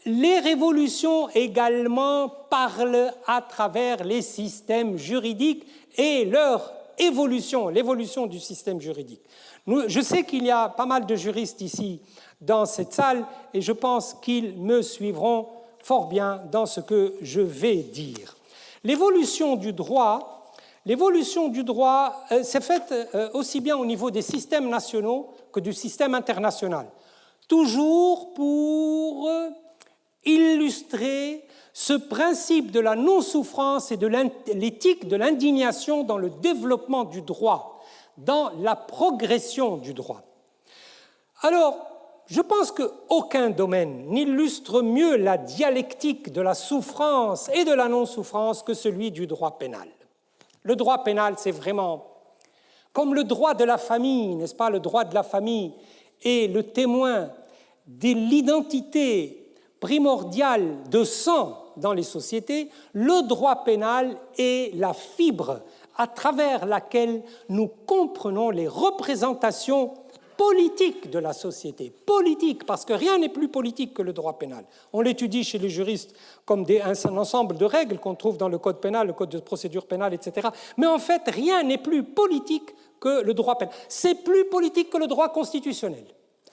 Les révolutions également parlent à travers les systèmes juridiques et leur évolution, l'évolution du système juridique. Je sais qu'il y a pas mal de juristes ici dans cette salle et je pense qu'ils me suivront fort bien dans ce que je vais dire. L'évolution du droit s'est faite aussi bien au niveau des systèmes nationaux que du système international, toujours pour illustrer ce principe de la non-souffrance et de l'éthique de l'indignation dans le développement du droit, dans la progression du droit. Alors, je pense qu'aucun domaine n'illustre mieux la dialectique de la souffrance et de la non-souffrance que celui du droit pénal. Le droit pénal, c'est vraiment comme le droit de la famille, n'est-ce pas? Le droit de la famille est le témoin de l'identité primordiale de sang dans les sociétés. Le droit pénal est la fibre à travers laquelle nous comprenons les représentations politiques de la société. Politique, parce que rien n'est plus politique que le droit pénal. On l'étudie chez les juristes comme un ensemble de règles qu'on trouve dans le code pénal, le code de procédure pénale, etc. Mais en fait, rien n'est plus politique que le droit pénal. C'est plus politique que le droit constitutionnel.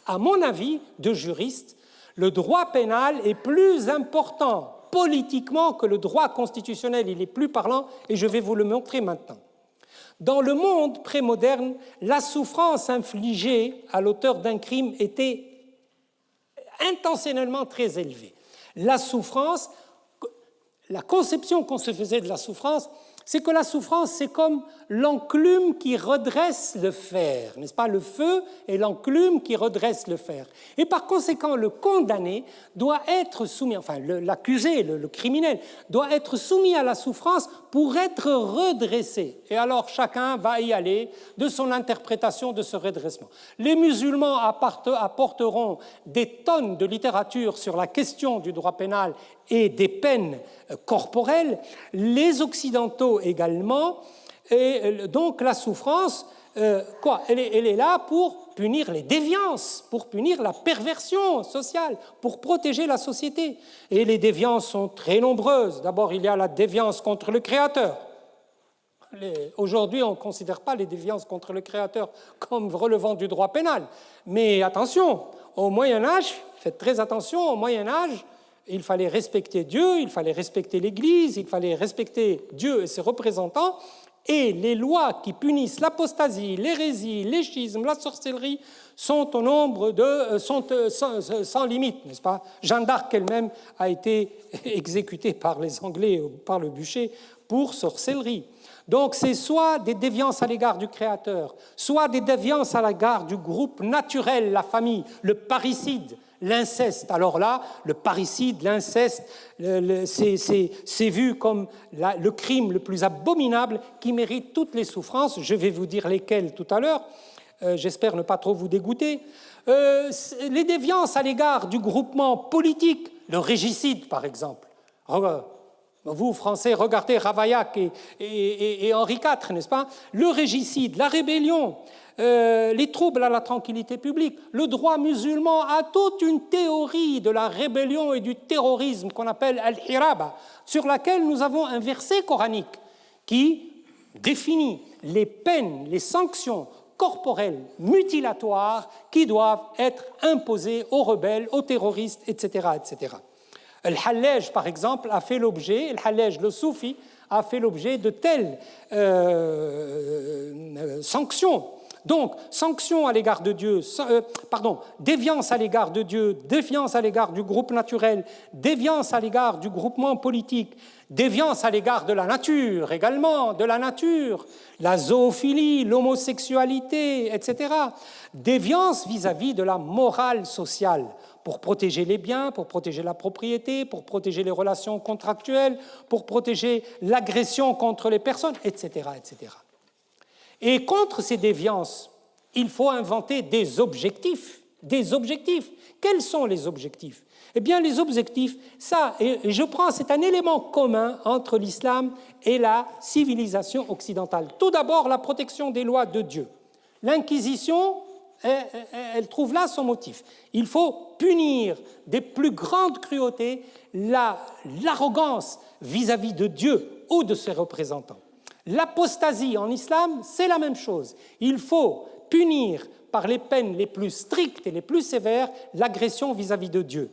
À mon avis de juriste, le droit pénal est plus important politiquement que le droit constitutionnel il est plus parlant, et je vais vous le montrer maintenant. Dans le monde prémoderne, la souffrance infligée à l'auteur d'un crime était intentionnellement très élevée. La souffrance, la conception qu'on se faisait de la souffrance, c'est que la souffrance, c'est comme l'enclume qui redresse le fer, n'est-ce pas? Le feu est l'enclume qui redresse le fer. Et par conséquent, le condamné doit être soumis, enfin l'accusé, le criminel, doit être soumis à la souffrance pour être redressé. Et alors chacun va y aller de son interprétation de ce redressement. Les musulmans apporteront des tonnes de littérature sur la question du droit pénal et des peines corporelles, les occidentaux également, et donc la souffrance, elle est là pour punir les déviances, pour punir la perversion sociale, pour protéger la société. Et les déviances sont très nombreuses. D'abord, il y a la déviance contre le Créateur. Aujourd'hui, on ne considère pas les déviances contre le Créateur comme relevant du droit pénal. Mais attention, au Moyen-Âge, faites très attention, au Moyen-Âge, il fallait respecter Dieu, il fallait respecter l'Église, il fallait respecter Dieu et ses représentants, et les lois qui punissent l'apostasie, l'hérésie, les schismes, la sorcellerie sont au nombre de sans limite, n'est-ce pas? Jeanne d'Arc elle-même a été exécutée par les Anglais, par le bûcher, pour sorcellerie. Donc c'est soit des déviances à l'égard du Créateur, soit des déviances à l'égard du groupe naturel, la famille, le parricide, l'inceste. Alors là, le parricide, l'inceste, c'est vu comme le crime le plus abominable qui mérite toutes les souffrances. Je vais vous dire lesquelles tout à l'heure. J'espère ne pas trop vous dégoûter. Les déviances à l'égard du groupement politique, le régicide par exemple. Vous, Français, regardez Ravaillac et Henri IV, n'est-ce pas? Le régicide, la rébellion, les troubles à la tranquillité publique. Le droit musulman a toute une théorie de la rébellion et du terrorisme qu'on appelle al-hiraba, sur laquelle nous avons un verset coranique qui définit les peines, les sanctions corporelles mutilatoires qui doivent être imposées aux rebelles, aux terroristes, etc., etc. Al-Hallaj, par exemple, a fait l'objet, Al-Hallaj, le soufi, a fait l'objet de telles sanctions. Donc, sanctions à l'égard de Dieu, déviance à l'égard de Dieu, défiance à l'égard du groupe naturel, déviance à l'égard du groupement politique, déviance à l'égard de la nature également, de la nature, la zoophilie, l'homosexualité, etc. Déviance vis-à-vis de la morale sociale, pour protéger les biens, pour protéger la propriété, pour protéger les relations contractuelles, pour protéger l'agression contre les personnes, etc., etc. Et contre ces déviances, il faut inventer des objectifs. Des objectifs. Quels sont les objectifs? Eh bien, les objectifs, c'est un élément commun entre l'islam et la civilisation occidentale. Tout d'abord, la protection des lois de Dieu. L'Inquisition, elle trouve là son motif. Il faut punir des plus grandes cruautés l'arrogance vis-à-vis de Dieu ou de ses représentants. L'apostasie en islam, c'est la même chose. Il faut punir par les peines les plus strictes et les plus sévères l'agression vis-à-vis de Dieu.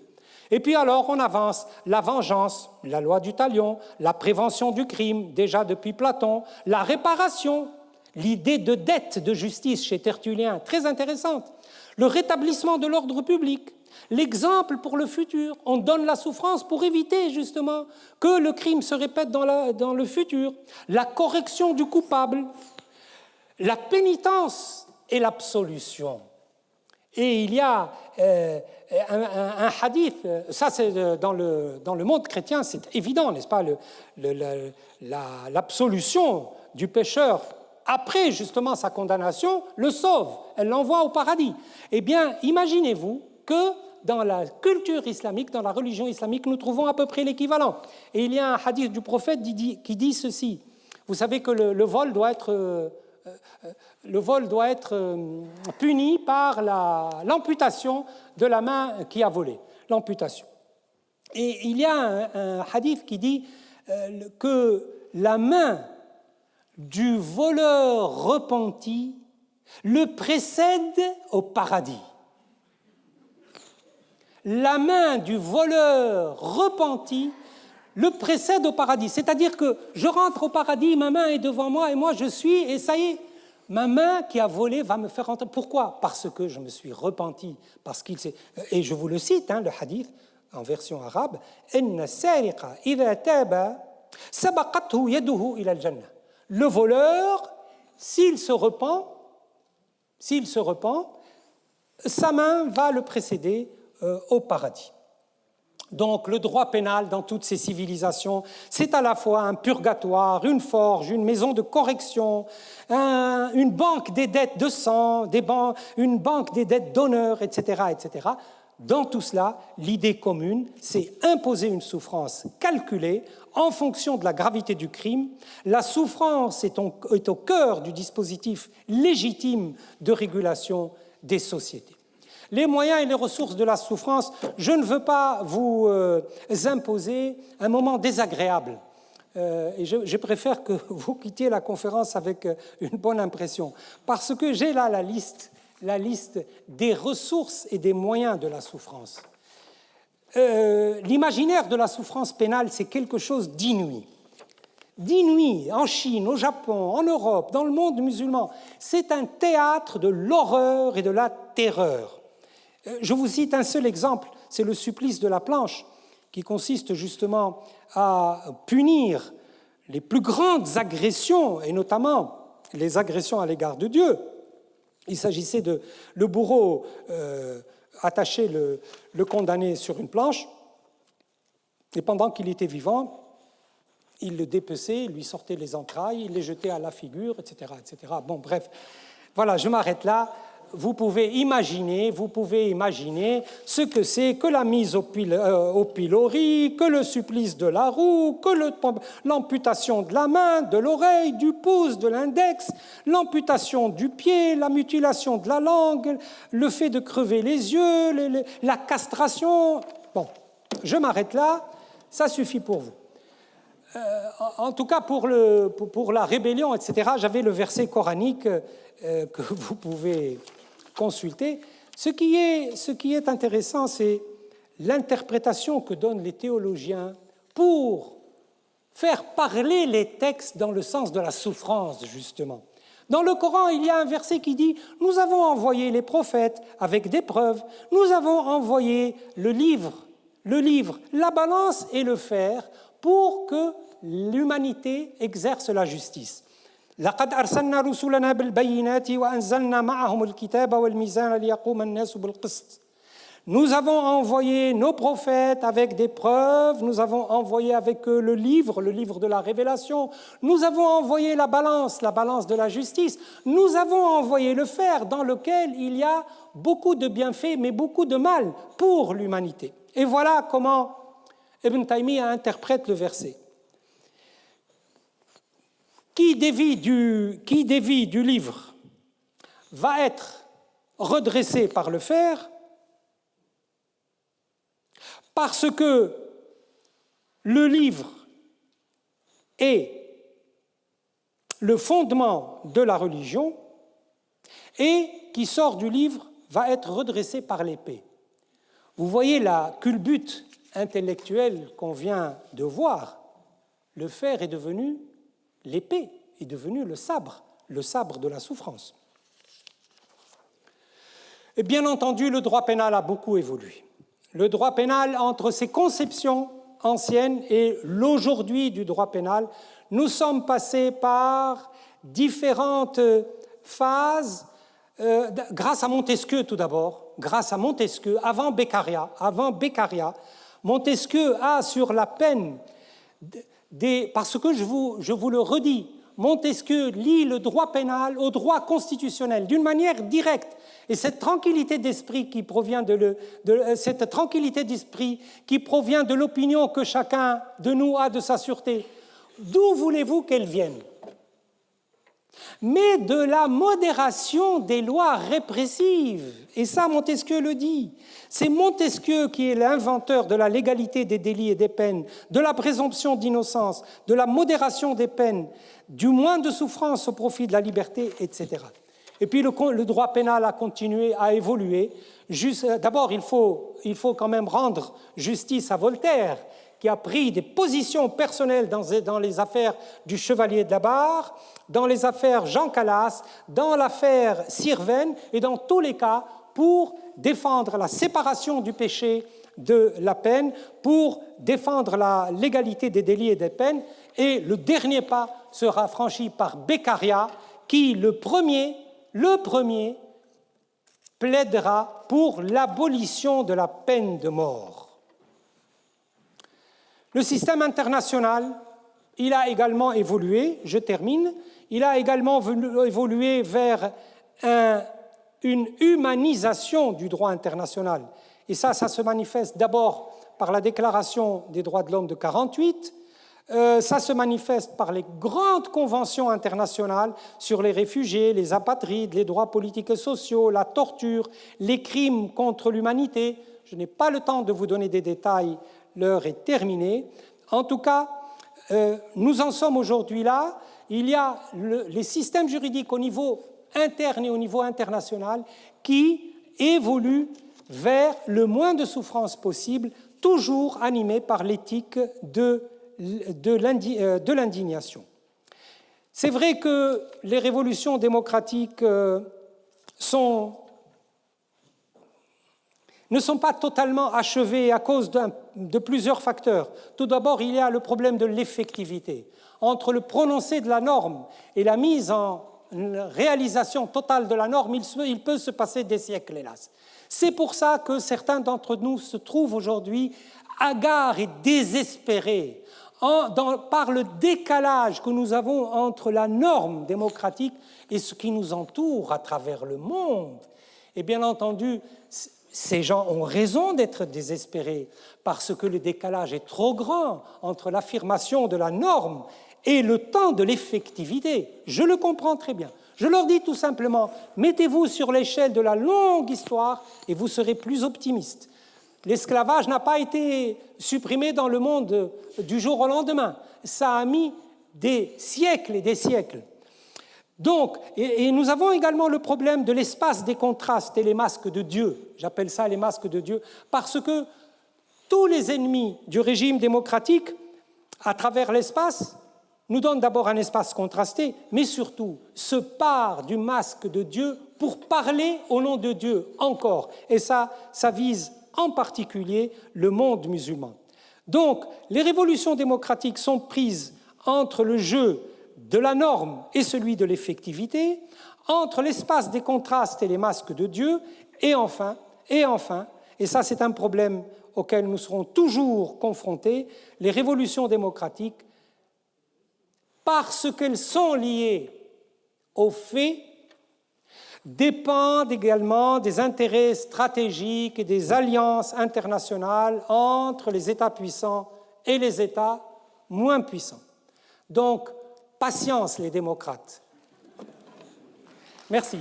Et puis alors, on avance, la vengeance, la loi du talion, la prévention du crime, déjà depuis Platon, la réparation, l'idée de dette de justice chez Tertullien, très intéressante, le rétablissement de l'ordre public, l'exemple pour le futur. On donne la souffrance pour éviter justement que le crime se répète dans le futur, la correction du coupable, la pénitence et l'absolution. Et il y a un hadith, ça c'est dans le monde chrétien, c'est évident, n'est-ce pas, l'absolution du pécheur après justement sa condamnation le sauve, elle l'envoie au paradis. Eh bien, imaginez-vous que dans la culture islamique, dans la religion islamique, nous trouvons à peu près l'équivalent. Et il y a un hadith du prophète qui dit ceci. Vous savez que le vol doit être puni par l'amputation de la main qui a volé, l'amputation. Et il y a un hadith qui dit que la main du voleur repenti le précède au paradis. La main du voleur repenti le précède au paradis. C'est-à-dire que je rentre au paradis, ma main est devant moi et moi je suis, et ça y est, ma main qui a volé va me faire rentrer. Pourquoi? Parce que je me suis repenti, parce qu'il s'est... Et je vous le cite, le hadith, en version arabe, « Inna sariqa idha taba sabaqathu yaduhu ila al-jannah » Le voleur, s'il se repent, sa main va le précéder au paradis. Donc le droit pénal dans toutes ces civilisations, c'est à la fois un purgatoire, une forge, une maison de correction, une banque des dettes de sang, une banque des dettes d'honneur, etc., etc. Dans tout cela, l'idée commune, c'est imposer une souffrance calculée en fonction de la gravité du crime. La souffrance est au cœur du dispositif légitime de régulation des sociétés. Les moyens et les ressources de la souffrance, je ne veux pas vous imposer un moment désagréable. Et je préfère que vous quittiez la conférence avec une bonne impression, parce que j'ai là la liste des ressources et des moyens de la souffrance. L'imaginaire de la souffrance pénale, c'est quelque chose d'inouï. D'inouï, en Chine, au Japon, en Europe, dans le monde musulman. C'est un théâtre de l'horreur et de la terreur. Je vous cite un seul exemple, c'est le supplice de la planche, qui consiste justement à punir les plus grandes agressions, et notamment les agressions à l'égard de Dieu. Il s'agissait de le bourreau attacher le condamné sur une planche, et pendant qu'il était vivant, il le dépeçait, il lui sortait les entrailles, il les jetait à la figure, etc., etc. Bon, bref, voilà, je m'arrête là. Vous pouvez imaginer ce que c'est que la mise au pilori, que le supplice de la roue, que l'amputation de la main, de l'oreille, du pouce, de l'index, l'amputation du pied, la mutilation de la langue, le fait de crever les yeux, la castration. Bon, je m'arrête là, ça suffit pour vous. En tout cas, pour la rébellion, etc., j'avais le verset coranique que vous pouvez consulter. Ce qui est intéressant, c'est l'interprétation que donnent les théologiens pour faire parler les textes dans le sens de la souffrance, justement. Dans le Coran, il y a un verset qui dit « Nous avons envoyé les prophètes avec des preuves, nous avons envoyé le livre, la balance et le fer pour que l'humanité exerce la justice. » لقد أرسلنا رسلنا بالبينات وأنزلنا معهم الكتاب والميزان ليقوم الناس بالقسط. Nous avons envoyé nos prophètes avec des preuves, nous avons envoyé avec eux le livre de la révélation, nous avons envoyé la balance de la justice, nous avons envoyé le fer dans lequel il y a beaucoup de bienfaits mais beaucoup de mal pour l'humanité. Et voilà comment Ibn Taymiyyah interprète le verset. Qui dévie du livre va être redressé par le fer parce que le livre est le fondement de la religion et qui sort du livre va être redressé par l'épée. Vous voyez la culbute intellectuelle qu'on vient de voir. Le fer est devenu l'épée, est devenu le sabre de la souffrance. Et bien entendu, le droit pénal a beaucoup évolué. Le droit pénal, entre ses conceptions anciennes et l'aujourd'hui du droit pénal, nous sommes passés par différentes phases, grâce à Montesquieu tout d'abord, avant Beccaria. Montesquieu a sur la peine parce que je vous le redis, Montesquieu lie le droit pénal au droit constitutionnel d'une manière directe. Et cette tranquillité d'esprit qui provient de l'opinion que chacun de nous a de sa sûreté, d'où voulez-vous qu'elle vienne? Mais de la modération des lois répressives. Et ça, Montesquieu le dit. C'est Montesquieu qui est l'inventeur de la légalité des délits et des peines, de la présomption d'innocence, de la modération des peines, du moins de souffrance au profit de la liberté, etc. Et puis le droit pénal a continué à évoluer. D'abord, il faut quand même rendre justice à Voltaire, qui a pris des positions personnelles dans les affaires du Chevalier de la Barre, dans les affaires Jean Calas, dans l'affaire Sirven, et dans tous les cas pour défendre la séparation du péché de la peine, pour défendre la légalité des délits et des peines. Et le dernier pas sera franchi par Beccaria, qui, le premier, plaidera pour l'abolition de la peine de mort. Le système international, il a également évolué, je termine, il a également évolué vers une humanisation du droit international. Et ça se manifeste d'abord par la Déclaration des droits de l'homme de 1948, ça se manifeste par les grandes conventions internationales sur les réfugiés, les apatrides, les droits politiques et sociaux, la torture, les crimes contre l'humanité. Je n'ai pas le temps de vous donner des détails, l'heure est terminée. En tout cas, nous en sommes aujourd'hui là. Il y a les systèmes juridiques au niveau interne et au niveau international qui évoluent vers le moins de souffrance possible, toujours animés par l'éthique de l'indignation. C'est vrai que les révolutions démocratiques ne sont pas totalement achevées à cause de plusieurs facteurs. Tout d'abord, il y a le problème de l'effectivité. Entre le prononcé de la norme et la mise en réalisation totale de la norme, il peut se passer des siècles, hélas. C'est pour ça que certains d'entre nous se trouvent aujourd'hui hagards et désespérés par le décalage que nous avons entre la norme démocratique et ce qui nous entoure à travers le monde. Et bien entendu, ces gens ont raison d'être désespérés parce que le décalage est trop grand entre l'affirmation de la norme et le temps de l'effectivité. Je le comprends très bien. Je leur dis tout simplement, mettez-vous sur l'échelle de la longue histoire et vous serez plus optimistes. L'esclavage n'a pas été supprimé dans le monde du jour au lendemain. Ça a mis des siècles et des siècles. Donc, et nous avons également le problème de l'espace des contrastes et les masques de Dieu. J'appelle ça les masques de Dieu, parce que tous les ennemis du régime démocratique, à travers l'espace, nous donnent d'abord un espace contrasté, mais surtout se parent du masque de Dieu pour parler au nom de Dieu encore. Et ça vise en particulier le monde musulman. Donc, les révolutions démocratiques sont prises entre le jeu de la norme et celui de l'effectivité, entre l'espace des contrastes et les masques de Dieu, et enfin, et ça c'est un problème auquel nous serons toujours confrontés, les révolutions démocratiques, parce qu'elles sont liées aux faits, dépendent également des intérêts stratégiques et des alliances internationales entre les États puissants et les États moins puissants. Donc, patience les démocrates. Merci.